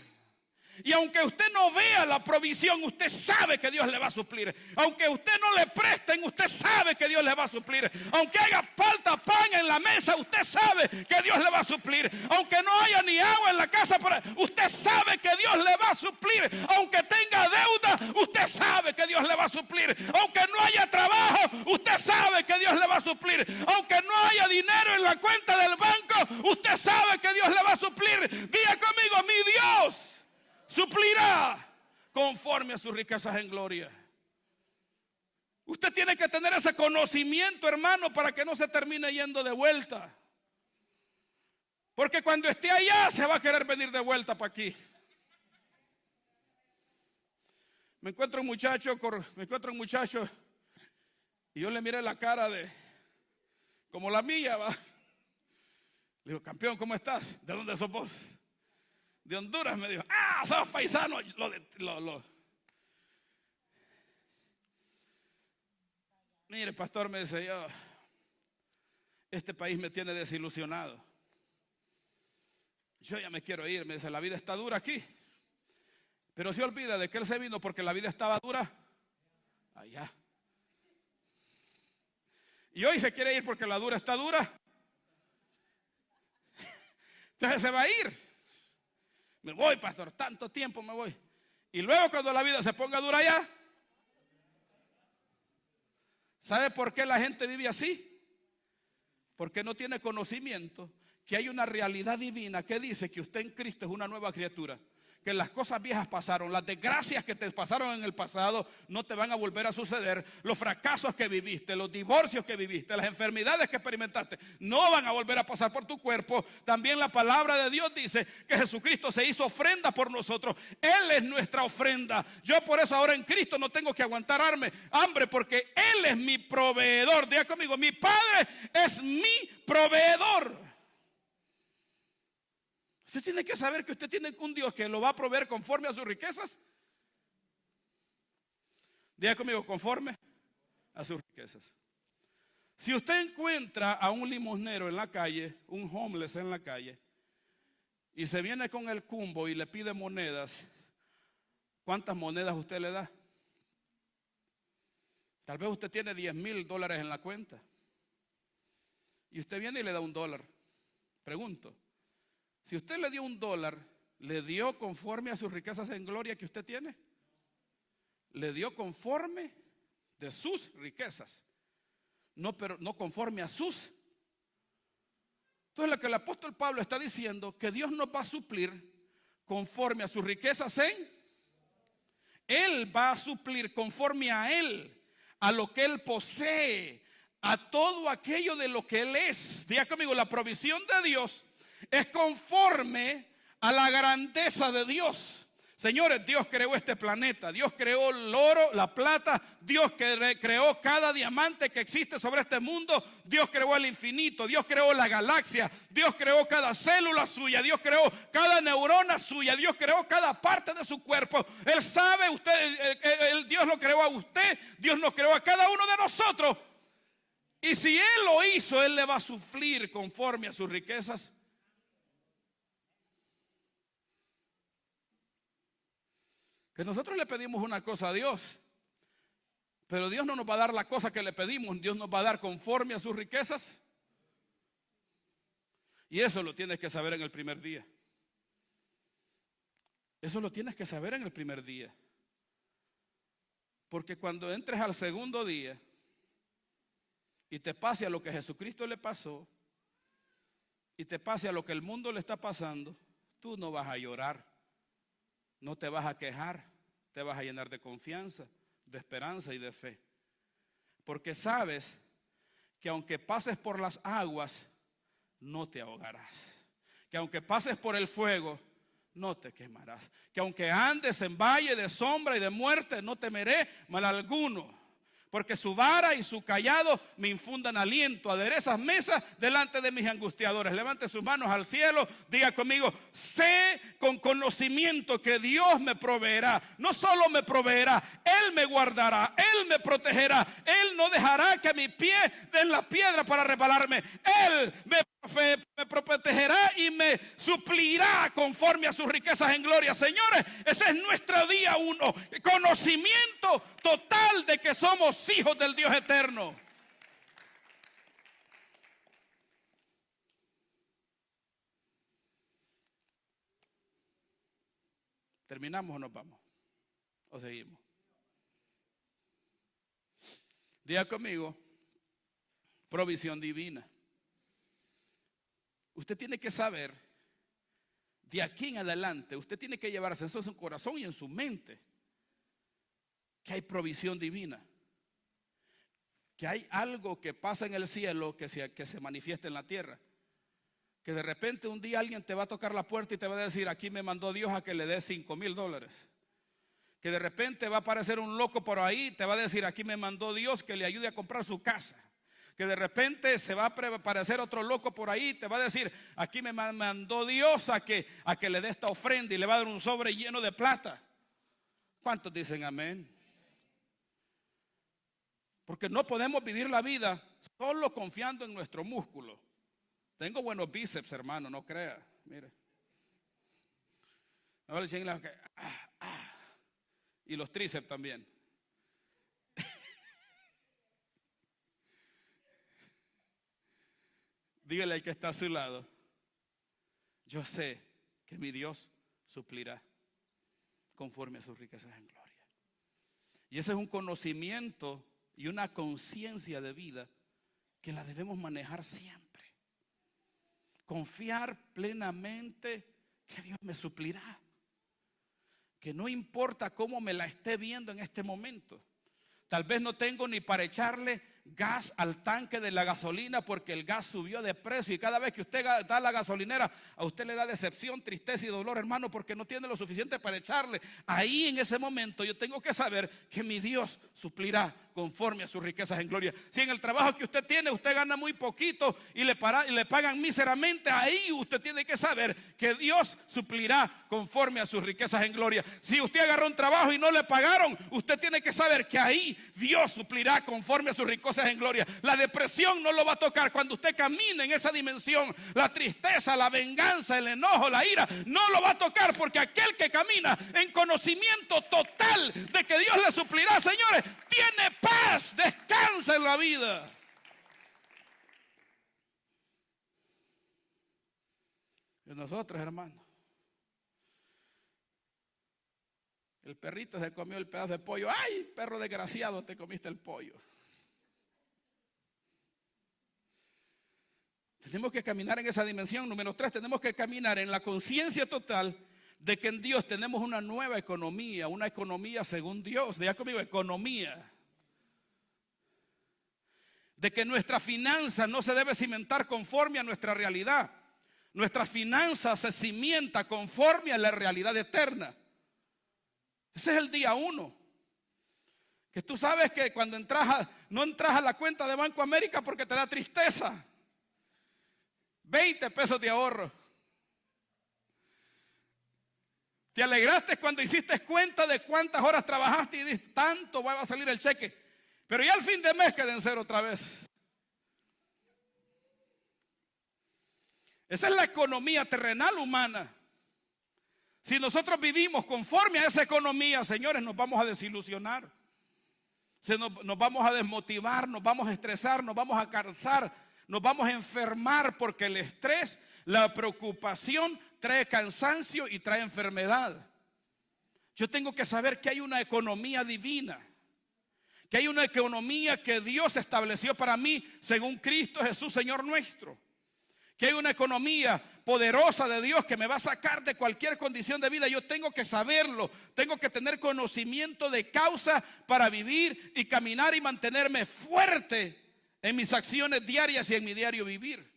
Y aunque usted no vea la provisión, usted sabe que Dios le va a suplir. Aunque usted no le presten, usted sabe que Dios le va a suplir. Aunque haga falta pan en la mesa, usted sabe que Dios le va a suplir. Aunque no haya ni agua en la casa, usted sabe que Dios le va a suplir. Aunque tenga deuda, usted sabe que Dios le va a suplir. Aunque no haya trabajo, usted sabe que Dios le va a suplir. Aunque no haya dinero en la cuenta del banco, usted sabe que Dios le va a suplir. Diga conmigo, mi Dios suplirá conforme a sus riquezas en gloria. Usted tiene que tener ese conocimiento, hermano, para que no se termine yendo de vuelta. Porque cuando esté allá se va a querer venir de vuelta para aquí. Me encuentro un muchacho y yo le miré la cara de como la mía, va. Le digo, campeón, ¿cómo estás? ¿De dónde sos vos? De Honduras. Me dijo, sos paisano. Mire, pastor, me dice yo, este país me tiene desilusionado. Yo ya me quiero ir. Me dice, la vida está dura aquí. Pero se olvida de que él se vino porque la vida estaba dura allá. Y hoy se quiere ir porque la dura está dura. Entonces se va a ir. Me voy, pastor, tanto tiempo me voy. Y luego cuando la vida se ponga dura allá, ¿sabe por qué la gente vive así? Porque no tiene conocimiento que hay una realidad divina que dice que usted en Cristo es una nueva criatura. Que las cosas viejas pasaron, las desgracias que te pasaron en el pasado no te van a volver a suceder. Los fracasos que viviste, los divorcios que viviste, las enfermedades que experimentaste no van a volver a pasar por tu cuerpo. También la palabra de Dios dice que Jesucristo se hizo ofrenda por nosotros. Él es nuestra ofrenda. Yo por eso ahora en Cristo no tengo que aguantar hambre porque Él es mi proveedor. Diga conmigo, mi Padre es mi proveedor. Usted tiene que saber que usted tiene un Dios que lo va a proveer conforme a sus riquezas. Diga conmigo, conforme a sus riquezas. Si usted encuentra a un limosnero en la calle, un homeless en la calle, y se viene con el cumbo y le pide monedas, ¿cuántas monedas usted le da? Tal vez usted tiene $10,000 en la cuenta y usted viene y le da $1. Pregunto, si usted le dio $1, ¿le dio conforme a sus riquezas en gloria que usted tiene? Le dio conforme de sus riquezas, pero no conforme a sus. Entonces lo que el apóstol Pablo está diciendo, que Dios nos va a suplir conforme a sus riquezas Él va a suplir conforme a Él, a lo que Él posee, a todo aquello de lo que Él es. Diga conmigo, la provisión de Dios es conforme a la grandeza de Dios. Señores, Dios creó este planeta, Dios creó el oro, la plata, Dios creó cada diamante que existe sobre este mundo, Dios creó el infinito, Dios creó la galaxia, Dios creó cada célula suya, Dios creó cada neurona suya, Dios creó cada parte de su cuerpo. Él sabe, Dios lo creó a usted, Dios nos creó a cada uno de nosotros. Y si Él lo hizo, Él le va a suplir conforme a sus riquezas. Que nosotros le pedimos una cosa a Dios, pero Dios no nos va a dar la cosa que le pedimos. Dios nos va a dar conforme a sus riquezas. Y eso lo tienes que saber en el primer día. Eso lo tienes que saber en el primer día. Porque cuando entres al segundo día y te pase a lo que Jesucristo le pasó y te pase a lo que el mundo le está pasando, tú no vas a llorar. No te vas a quejar, te vas a llenar de confianza, de esperanza y de fe. Porque sabes que aunque pases por las aguas, no te ahogarás. Que aunque pases por el fuego, no te quemarás. Que aunque andes en valle de sombra y de muerte, no temeré mal alguno. Porque su vara y su cayado me infundan aliento. Aderezas mesas delante de mis angustiadores. Levante sus manos al cielo. Diga conmigo, sé con conocimiento que Dios me proveerá. No solo me proveerá, Él me guardará, Él me protegerá. Él no dejará que mi pie den la piedra para resbalarme. Él me me protegerá y me suplirá conforme a sus riquezas en gloria. Señores, ese es nuestro día uno. Conocimiento total de que somos hijos del Dios eterno. ¿Terminamos o nos vamos? ¿O seguimos? Diga conmigo, provisión divina. Usted tiene que saber, de aquí en adelante, usted tiene que llevarse eso en su corazón y en su mente, que hay provisión divina. Que hay algo que pasa en el cielo que se manifiesta en la tierra. Que de repente un día alguien te va a tocar la puerta y te va a decir, aquí me mandó Dios a que le dé $5,000. Que de repente va a aparecer un loco por ahí y te va a decir, aquí me mandó Dios que le ayude a comprar su casa. Que de repente se va a aparecer otro loco por ahí y te va a decir, aquí me mandó Dios a que le dé esta ofrenda y le va a dar un sobre lleno de plata. ¿Cuántos dicen amén? Porque no podemos vivir la vida solo confiando en nuestro músculo. Tengo buenos bíceps, hermano, no crea. Mire. Y los tríceps también. Dígale al que está a su lado, yo sé que mi Dios suplirá conforme a sus riquezas en gloria. Y ese es un conocimiento y una conciencia de vida que la debemos manejar siempre. Confiar plenamente que Dios me suplirá. Que no importa cómo me la esté viendo en este momento. Tal vez no tengo ni para echarle gas al tanque de la gasolina porque el gas subió de precio y cada vez que usted da la gasolinera a usted le da decepción, tristeza y dolor, hermano, porque no tiene lo suficiente para echarle. Ahí en ese momento yo tengo que saber que mi Dios suplirá conforme a sus riquezas en gloria. Si en el trabajo que usted tiene usted gana muy poquito y le pagan míseramente, ahí usted tiene que saber que Dios suplirá conforme a sus riquezas en gloria. Si usted agarró un trabajo y no le pagaron, usted tiene que saber que ahí Dios suplirá conforme a sus riquezas en gloria. La depresión no lo va a tocar cuando usted camine en esa dimensión. La tristeza, la venganza, el enojo, la ira no lo va a tocar, porque aquel que camina en conocimiento total de que Dios le suplirá, señores, tiene paz, descansa en la vida. Y nosotros, hermanos, el perrito se comió el pedazo de pollo. ¡Ay, perro desgraciado, te comiste el pollo! Tenemos que caminar en esa dimensión. Número 3, tenemos que caminar en la conciencia total de que en Dios tenemos una nueva economía, una economía según Dios. Diga conmigo, economía. De que nuestra finanza no se debe cimentar conforme a nuestra realidad. Nuestra finanza se cimienta conforme a la realidad eterna. Ese es el día 1. Que tú sabes que cuando no entras a la cuenta de Banco América porque te da tristeza. 20 pesos de ahorro. Te alegraste cuando hiciste cuenta de cuántas horas trabajaste y dijiste, tanto va a salir el cheque. Pero ya al fin de mes queda en cero otra vez. Esa es la economía terrenal humana. Si nosotros vivimos conforme a esa economía, señores, nos vamos a desilusionar. Nos vamos a desmotivar, nos vamos a estresar, nos vamos a cansar. Nos vamos a enfermar porque el estrés, la preocupación trae cansancio y trae enfermedad. Yo tengo que saber que hay una economía divina, que hay una economía que Dios estableció para mí según Cristo Jesús, Señor nuestro. Que hay una economía poderosa de Dios que me va a sacar de cualquier condición de vida. Yo tengo que saberlo, tengo que tener conocimiento de causa para vivir y caminar y mantenerme fuerte en mis acciones diarias y en mi diario vivir.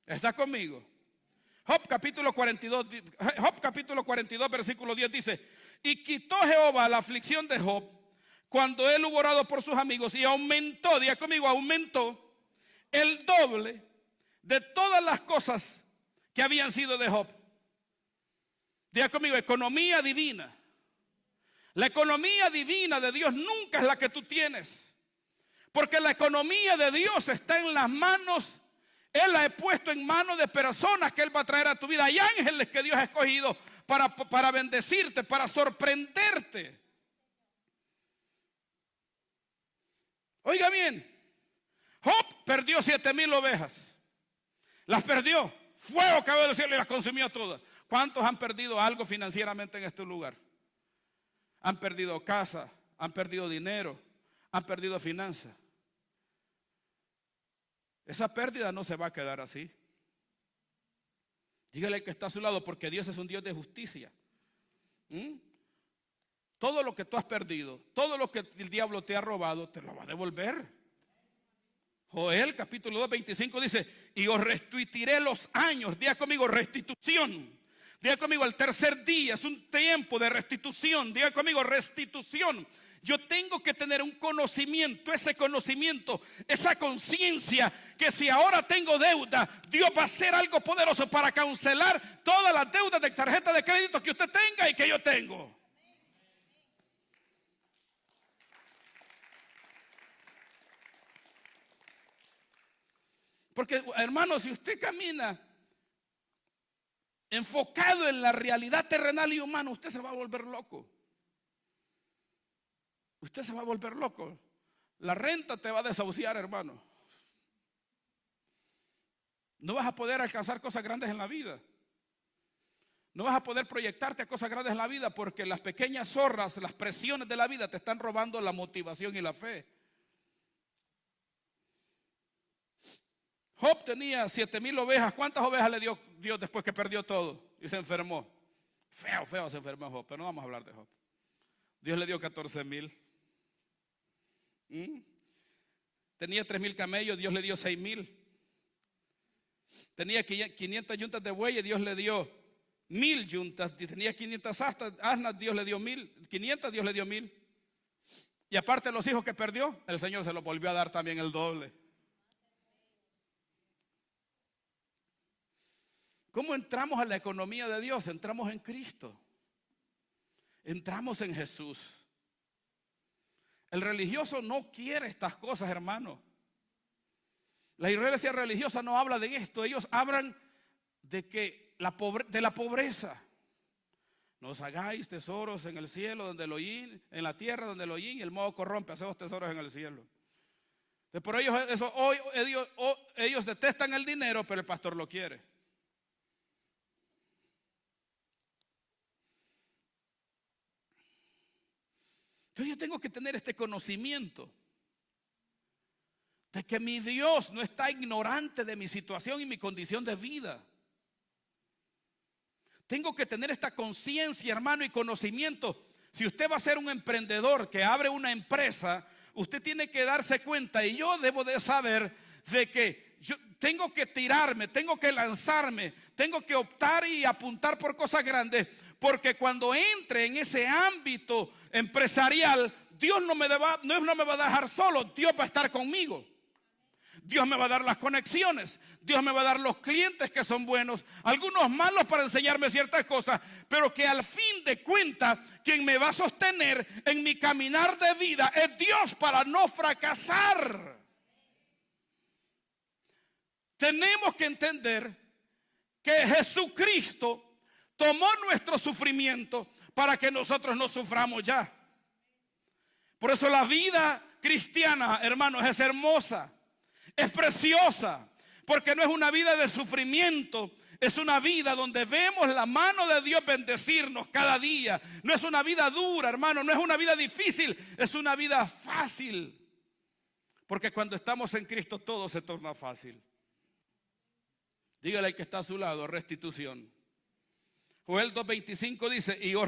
¿Está conmigo? Job capítulo 42, versículo 10 dice: y quitó Jehová la aflicción de Job cuando él hubo orado por sus amigos, y aumentó, diga conmigo, aumentó el doble de todas las cosas que habían sido de Job. Diga conmigo, economía divina. La economía divina de Dios nunca es la que tú tienes. Porque la economía de Dios está en las manos Él la he puesto en manos de personas que Él va a traer a tu vida. Hay ángeles que Dios ha escogido para bendecirte, para sorprenderte. Oiga bien, Job perdió 7,000 ovejas. Las perdió. Fuego cayó del cielo y las consumió todas. ¿Cuántos han perdido algo financieramente en este lugar? Han perdido casa, han perdido dinero, han perdido finanzas. Esa pérdida no se va a quedar así. Dígale al que está a su lado, porque Dios es un Dios de justicia. Todo lo que tú has perdido, todo lo que el diablo te ha robado, te lo va a devolver. Joel capítulo 2, 25 dice: y os restituiré los años. Diga conmigo, restitución. Diga conmigo, el tercer día es un tiempo de restitución. Diga conmigo, restitución. Yo tengo que tener un conocimiento, ese conocimiento, esa conciencia, que si ahora tengo deuda, Dios va a hacer algo poderoso para cancelar todas las deudas de tarjeta de crédito que usted tenga y que yo tengo. Porque, hermano, si usted camina enfocado en la realidad terrenal y humana, usted se va a volver loco. Usted se va a volver loco. La renta te va a desahuciar, hermano. No vas a poder alcanzar cosas grandes en la vida. No vas a poder proyectarte a cosas grandes en la vida, porque las pequeñas zorras, las presiones de la vida te están robando la motivación y la fe. Job tenía 7,000 ovejas. ¿Cuántas ovejas le dio Dios después que perdió todo y se enfermó? Feo se enfermó Job, pero no vamos a hablar de Job. Dios le dio 14,000. Tenía 3,000 camellos, Dios le dio 6,000. Tenía 500 yuntas de bueyes, Dios le dio 1,000 yuntas. Tenía 500 asnas, Dios le dio 1,500, Dios le dio 1,000. Y aparte los hijos que perdió, el Señor se los volvió a dar también el doble. ¿Cómo entramos a la economía de Dios? Entramos en Cristo. Entramos en Jesús. El religioso no quiere estas cosas, hermano. La iglesia religiosa no habla de esto. Ellos hablan de la pobreza. No os hagáis tesoros en el cielo donde el hollín, en la tierra donde el hollín y el moho corrompe. Hacemos tesoros en el cielo. Entonces, por ellos detestan el dinero, pero el pastor lo quiere. Entonces yo tengo que tener este conocimiento de que mi Dios no está ignorante de mi situación y mi condición de vida. Tengo que tener esta conciencia, hermano, y conocimiento. Si usted va a ser un emprendedor que abre una empresa, usted tiene que darse cuenta, y yo debo de saber de que yo tengo que tirarme, tengo que lanzarme, tengo que optar y apuntar por cosas grandes, porque cuando entre en ese ámbito empresarial, Dios no me va a dejar solo, Dios va a estar conmigo. Dios me va a dar las conexiones, Dios me va a dar los clientes que son buenos, algunos malos para enseñarme ciertas cosas, pero que al fin de cuentas quien me va a sostener en mi caminar de vida es Dios, para no fracasar. Tenemos que entender que Jesucristo tomó nuestro sufrimiento para que nosotros no suframos ya. Por eso la vida cristiana, hermanos, es hermosa, es preciosa, porque no es una vida de sufrimiento, es una vida donde vemos la mano de Dios bendecirnos cada día. No es una vida dura, hermano, no es una vida difícil, es una vida fácil. Porque cuando estamos en Cristo todo se torna fácil. Dígale al que está a su lado, restitución. Joel 2:25 dice: y os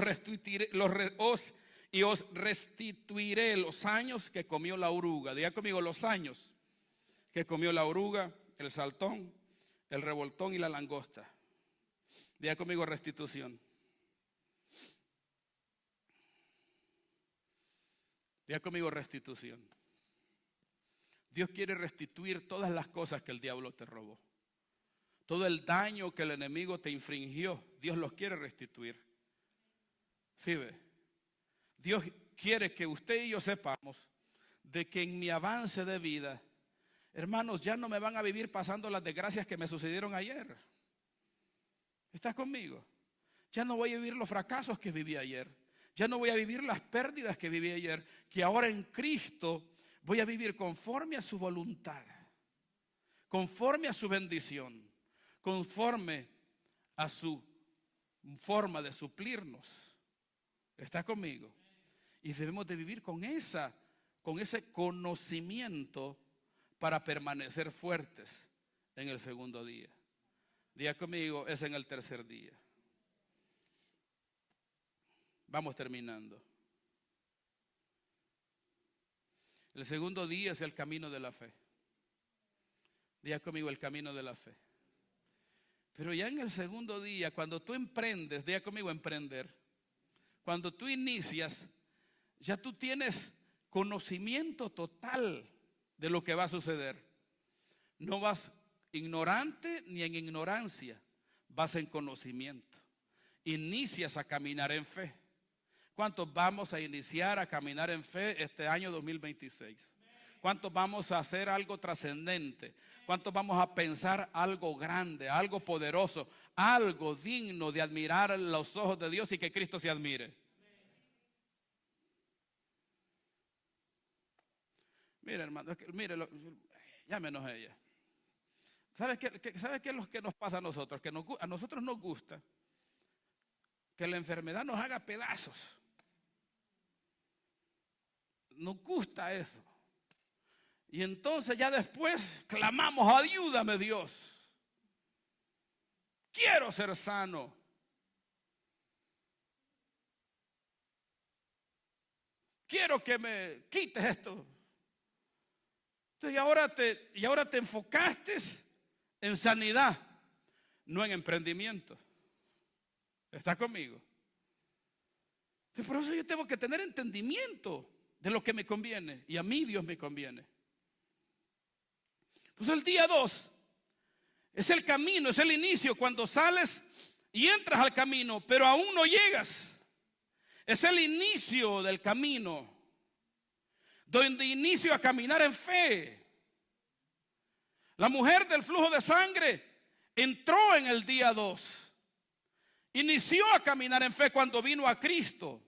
restituiré los años que comió la oruga. Diga conmigo, los años que comió la oruga, el saltón, el revoltón y la langosta. Diga conmigo, restitución. Diga conmigo, restitución. Dios quiere restituir todas las cosas que el diablo te robó. Todo el daño que el enemigo te infringió, Dios los quiere restituir. ¿Sí ve? Dios quiere que usted y yo sepamos de que en mi avance de vida Hermanos, ya no me van a vivir pasando las desgracias que me sucedieron ayer. ¿Estás conmigo? Ya no voy a vivir los fracasos que viví ayer. Ya no voy a vivir las pérdidas que viví ayer. Que ahora en Cristo voy a vivir conforme a su voluntad, conforme a su bendición, conforme a su forma de suplirnos. ¿Está conmigo? Y debemos de vivir con ese conocimiento para permanecer fuertes en el segundo día. Diga conmigo, es en el tercer día. Vamos terminando. El segundo día es el camino de la fe. Diga conmigo, el camino de la fe. Pero ya en el segundo día, cuando tú emprendes, diga conmigo, emprender. Cuando tú inicias, ya tú tienes conocimiento total de lo que va a suceder. No vas ignorante ni en ignorancia, vas en conocimiento. Inicias a caminar en fe. ¿Cuántos vamos a iniciar a caminar en fe este año 2026? ¿Cuántos vamos a hacer algo trascendente? ¿Cuántos vamos a pensar algo grande, algo poderoso, algo digno de admirar los ojos de Dios y que Cristo se admire? Mire, hermano, mire, ya me enojé ella. ¿Sabe qué es lo que nos pasa a nosotros? Que a nosotros nos gusta que la enfermedad nos haga pedazos. Nos gusta eso. Y entonces ya después clamamos, ayúdame Dios. Quiero ser sano. Quiero que me quites esto. Entonces, y ahora te enfocaste en sanidad, no en emprendimiento. ¿Está conmigo? Entonces, por eso yo tengo que tener entendimiento de lo que me conviene. Y a mí Dios me conviene. Pues el día 2 es el camino, es el inicio. Cuando sales y entras al camino, pero aún no llegas. Es el inicio del camino, donde inicio a caminar en fe. La mujer del flujo de sangre entró en el día 2. Inició a caminar en fe cuando vino a Cristo.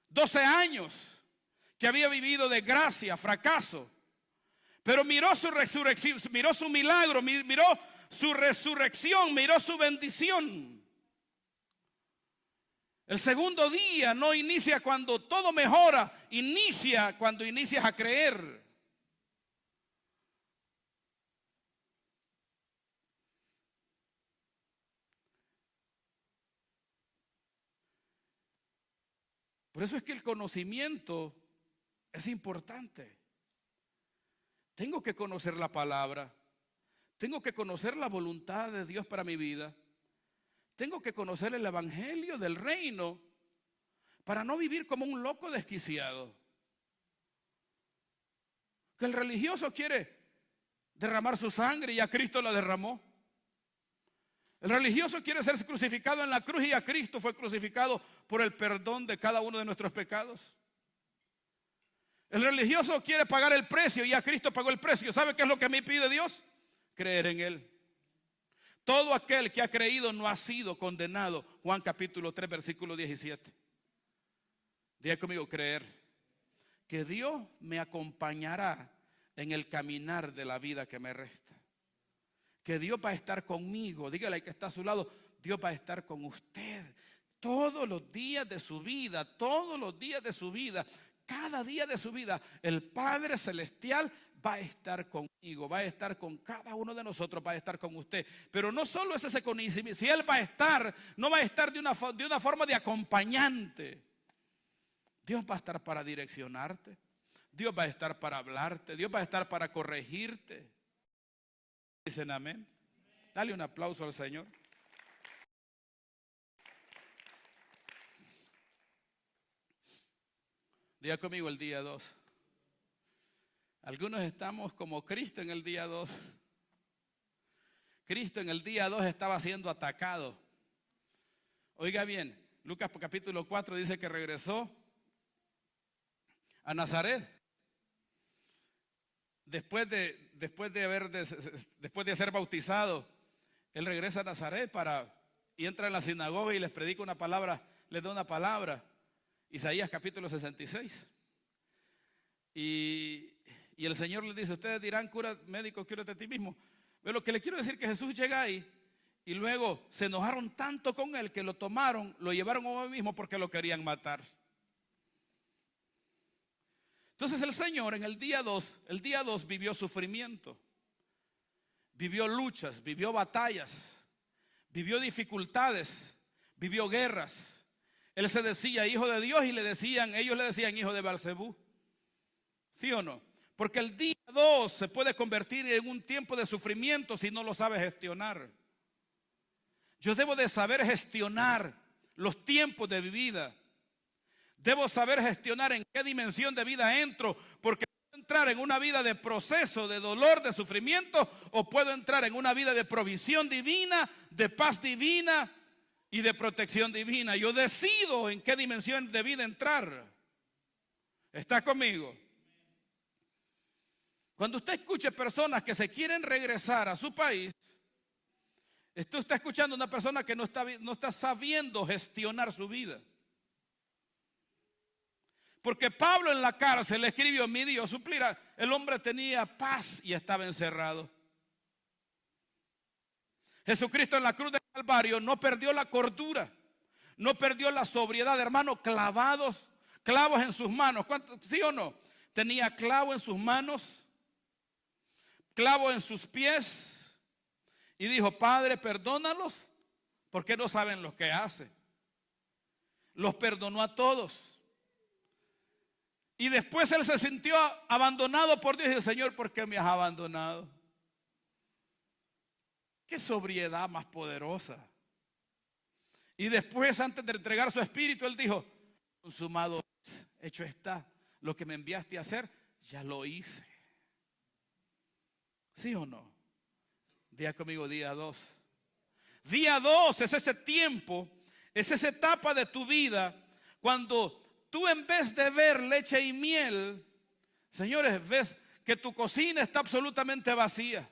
12 años que había vivido de gracia, fracaso. Pero miró su resurrección, miró su milagro, miró su resurrección, miró su bendición. El segundo día no inicia cuando todo mejora, inicia cuando inicias a creer. Por eso es que el conocimiento es importante. Tengo que conocer la palabra. Tengo que conocer la voluntad de Dios para mi vida. Tengo que conocer el evangelio del reino para no vivir como un loco desquiciado. Que el religioso quiere derramar su sangre y a Cristo la derramó. El religioso quiere ser crucificado en la cruz y a Cristo fue crucificado por el perdón de cada uno de nuestros pecados. El religioso quiere pagar el precio y a Cristo pagó el precio. ¿Sabe qué es lo que me pide Dios? Creer en Él. Todo aquel que ha creído no ha sido condenado. Juan capítulo 3 versículo 17. Diga conmigo, creer. Que Dios me acompañará en el caminar de la vida que me resta. Que Dios va a estar conmigo. Dígale al que está a su lado, Dios va a estar con usted todos los días de su vida, todos los días de su vida, cada día de su vida. El Padre Celestial va a estar conmigo, va a estar con cada uno de nosotros, va a estar con usted. Pero no solo es ese conocimiento, si Él va a estar, no va a estar de una forma de acompañante. Dios va a estar para direccionarte, Dios va a estar para hablarte, Dios va a estar para corregirte. Dicen amén. Dale un aplauso al Señor. Diga conmigo el día 2. Algunos estamos como Cristo en el día 2. Cristo en el día 2 estaba siendo atacado. Oiga bien, Lucas capítulo 4 dice que regresó a Nazaret. después de ser bautizado, él regresa a Nazaret y entra en la sinagoga y les predica una palabra, les da una palabra. Isaías capítulo 66. Y el Señor les dice, ustedes dirán, cura, médico, cúrate a ti mismo. Pero lo que le quiero decir es que Jesús llega ahí y luego se enojaron tanto con él que lo tomaron, lo llevaron a él mismo porque lo querían matar. Entonces el Señor en el día 2 vivió sufrimiento, vivió luchas, vivió batallas, vivió dificultades, vivió guerras. Él se decía hijo de Dios y ellos le decían hijo de Beelzebú. ¿Sí o no? Porque el día 2 se puede convertir en un tiempo de sufrimiento si no lo sabe gestionar. Yo debo de saber gestionar los tiempos de mi vida. Debo saber gestionar en qué dimensión de vida entro, porque puedo entrar en una vida de proceso, de dolor, de sufrimiento, o puedo entrar en una vida de provisión divina, de paz divina y de protección divina. Yo decido en qué dimensión de vida entrar. ¿Está conmigo? Cuando usted escuche personas que se quieren regresar a su país, usted está escuchando a una persona que no está sabiendo gestionar su vida. Porque Pablo en la cárcel escribió, mi Dios suplirá. El hombre tenía paz y estaba encerrado. Jesucristo en la cruz del Calvario no perdió la cordura, no perdió la sobriedad, hermano, clavos en sus manos. ¿Sí o no? Tenía clavo en sus manos, clavo en sus pies y dijo, Padre, perdónalos porque no saben lo que hacen. Los perdonó a todos. Y después él se sintió abandonado por Dios y dijo, Señor, ¿por qué me has abandonado? Qué sobriedad más poderosa. Y después, antes de entregar su espíritu, él dijo, consumado es, hecho está, lo que me enviaste a hacer, ya lo hice. ¿Sí o no? Diga conmigo, día 2. Día 2 es ese tiempo, es esa etapa de tu vida cuando tú, en vez de ver leche y miel, señores, ves que tu cocina está absolutamente vacía.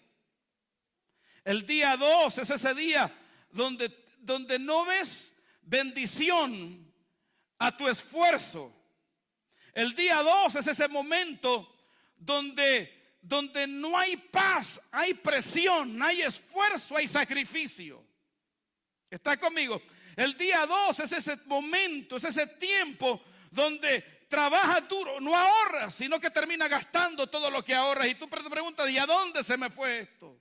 El día 2 es ese día donde no ves bendición a tu esfuerzo. El día 2 es ese momento donde no hay paz, hay presión, hay esfuerzo, hay sacrificio. ¿Está conmigo? El día 2 es ese momento, es ese tiempo donde trabajas duro, no ahorras, sino que terminas gastando todo lo que ahorras. Y tú te preguntas, ¿y a dónde se me fue esto?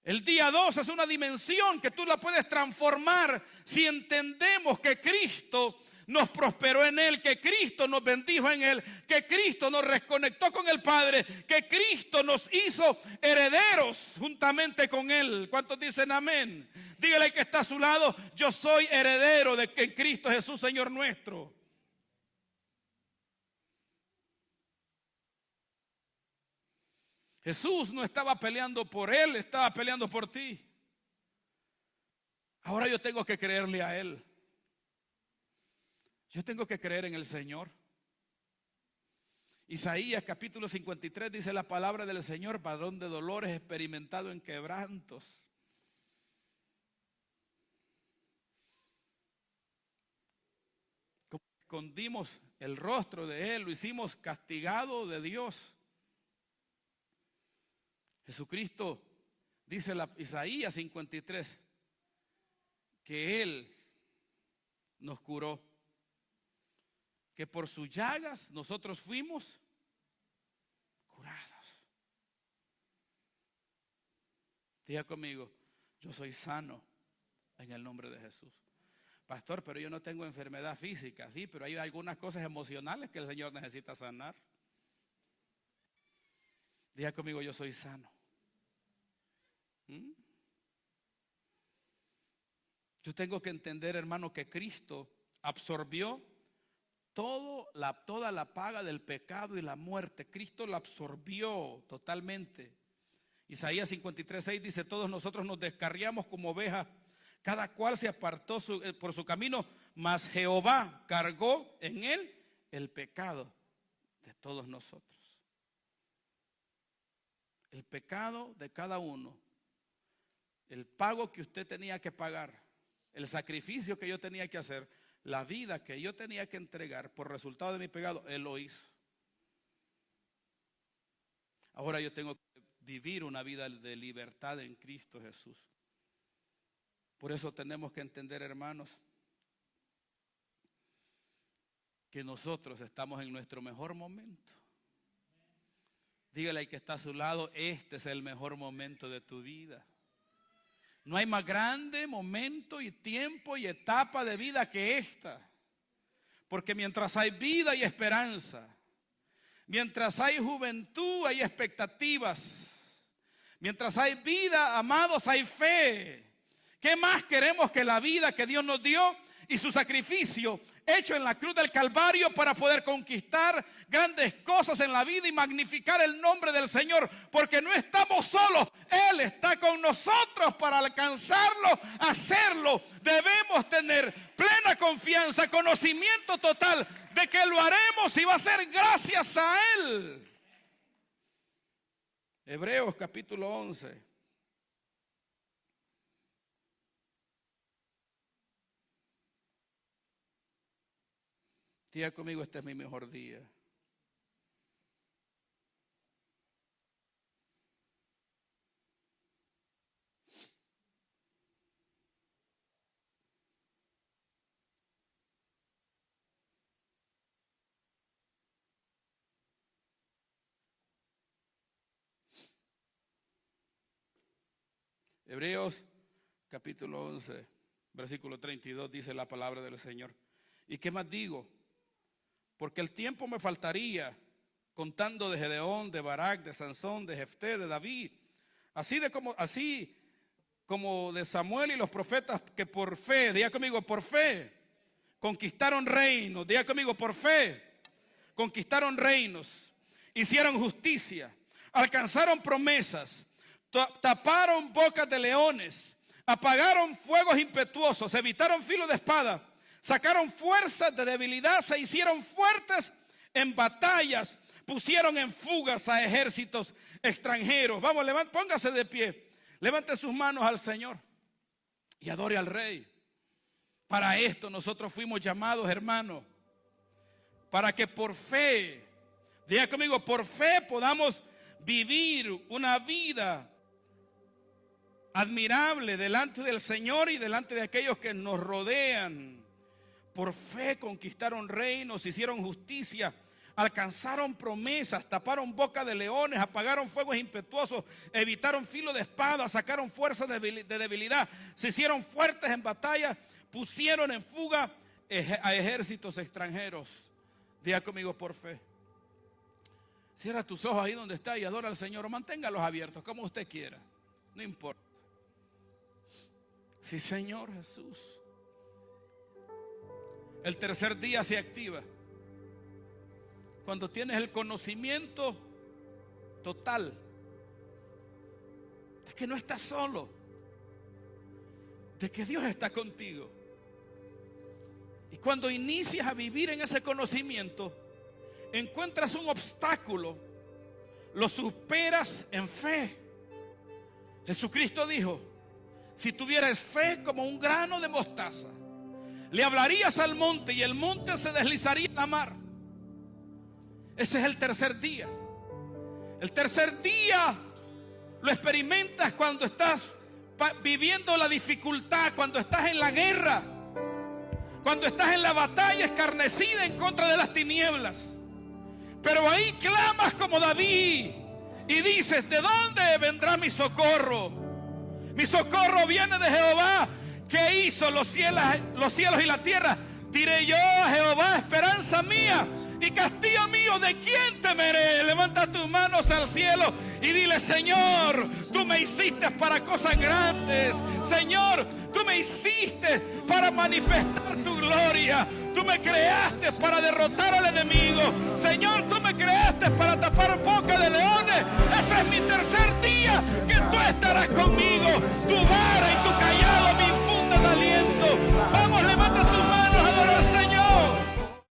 El día 2 es una dimensión que tú la puedes transformar si entendemos que Cristo nos prosperó en Él, que Cristo nos bendijo en Él, que Cristo nos reconectó con el Padre, que Cristo nos hizo herederos juntamente con Él. ¿Cuántos dicen amén? Dígale al que está a su lado, yo soy heredero de que en Cristo Jesús, Señor nuestro. Jesús no estaba peleando por Él, estaba peleando por ti. Ahora yo tengo que creerle a Él. Yo tengo que creer en el Señor. Isaías capítulo 53 dice la palabra del Señor, varón de dolores, experimentado en quebrantos. Como escondimos el rostro de Él, lo hicimos castigado de Dios. Jesucristo, dice Isaías 53, que Él nos curó, que por sus llagas nosotros fuimos curados. Diga conmigo, yo soy sano en el nombre de Jesús. Pastor, pero yo no tengo enfermedad física, sí, pero hay algunas cosas emocionales que el Señor necesita sanar. Diga conmigo, yo soy sano. Yo tengo que entender, hermano, que Cristo absorbió toda la paga del pecado y la muerte. Cristo la absorbió totalmente. Isaías 53:6 dice, todos nosotros nos descarriamos como ovejas, cada cual se apartó por su camino, mas Jehová cargó en él el pecado de todos nosotros. El pecado de cada uno, el pago que usted tenía que pagar, el sacrificio que yo tenía que hacer, la vida que yo tenía que entregar por resultado de mi pecado, Él lo hizo. Ahora yo tengo que vivir una vida de libertad en Cristo Jesús. Por eso tenemos que entender, hermanos, que nosotros estamos en nuestro mejor momento. Dígale al que está a su lado, este es el mejor momento de tu vida. No hay más grande momento y tiempo y etapa de vida que esta. Porque mientras hay vida y esperanza, mientras hay juventud hay expectativas, mientras hay vida, amados, hay fe. ¿Qué más queremos que la vida que Dios nos dio y su sacrificio hecho en la cruz del Calvario para poder conquistar grandes cosas en la vida y magnificar el nombre del Señor? Porque no estamos solos, Él está con nosotros para alcanzarlo, hacerlo. Debemos tener plena confianza, conocimiento total de que lo haremos y va a ser gracias a Él. Hebreos capítulo 11. Diga conmigo, este es mi mejor día. Hebreos capítulo 11, versículo 32 dice la palabra del Señor. ¿Y qué más digo? Porque el tiempo me faltaría contando de Gedeón, de Barak, de Sansón, de Jefté, de David, así como de Samuel y los profetas que por fe, diga conmigo, por fe, conquistaron reinos. Diga conmigo, por fe, conquistaron reinos, hicieron justicia, alcanzaron promesas, taparon bocas de leones, apagaron fuegos impetuosos, evitaron filo de espada, sacaron fuerzas de debilidad, se hicieron fuertes en batallas, pusieron en fugas a ejércitos extranjeros. Vamos, póngase de pie, levante sus manos al Señor y adore al Rey. Para esto nosotros fuimos llamados, hermanos, para que por fe, diga conmigo, por fe podamos vivir una vida admirable delante del Señor y delante de aquellos que nos rodean. Por fe conquistaron reinos, hicieron justicia, alcanzaron promesas, taparon boca de leones, apagaron fuegos impetuosos, evitaron filo de espada, sacaron fuerzas de debilidad, se hicieron fuertes en batalla, pusieron en fuga a ejércitos extranjeros. Diga conmigo, por fe. Cierra tus ojos ahí donde está y adora al Señor, o manténgalos abiertos como usted quiera, no importa. Sí, Señor Jesús. El tercer día se activa cuando tienes el conocimiento total de que no estás solo, de que Dios está contigo. Y cuando inicias a vivir en ese conocimiento, encuentras un obstáculo, lo superas en fe. Jesucristo dijo: si tuvieras fe como un grano de mostaza, le hablarías al monte y el monte se deslizaría en la mar. Ese es el tercer día. El tercer día lo experimentas cuando estás viviendo la dificultad, cuando estás en la guerra, cuando estás en la batalla escarnecida en contra de las tinieblas. Pero ahí clamas como David y dices: ¿de dónde vendrá mi socorro? Mi socorro viene de Jehová, que hizo los cielos y la tierra. Diré yo a Jehová, esperanza mía y castillo mío, ¿de quién temeré? Levanta tus manos al cielo y dile: Señor, tú me hiciste para cosas grandes. Señor, tú me hiciste para manifestar tu gloria. Tú me creaste para derrotar al enemigo. Señor, tú me creaste para tapar boca de leones. Ese es mi tercer día que tú estarás conmigo. Tu vara y tu callado me infunden aliento. Vamos, levanta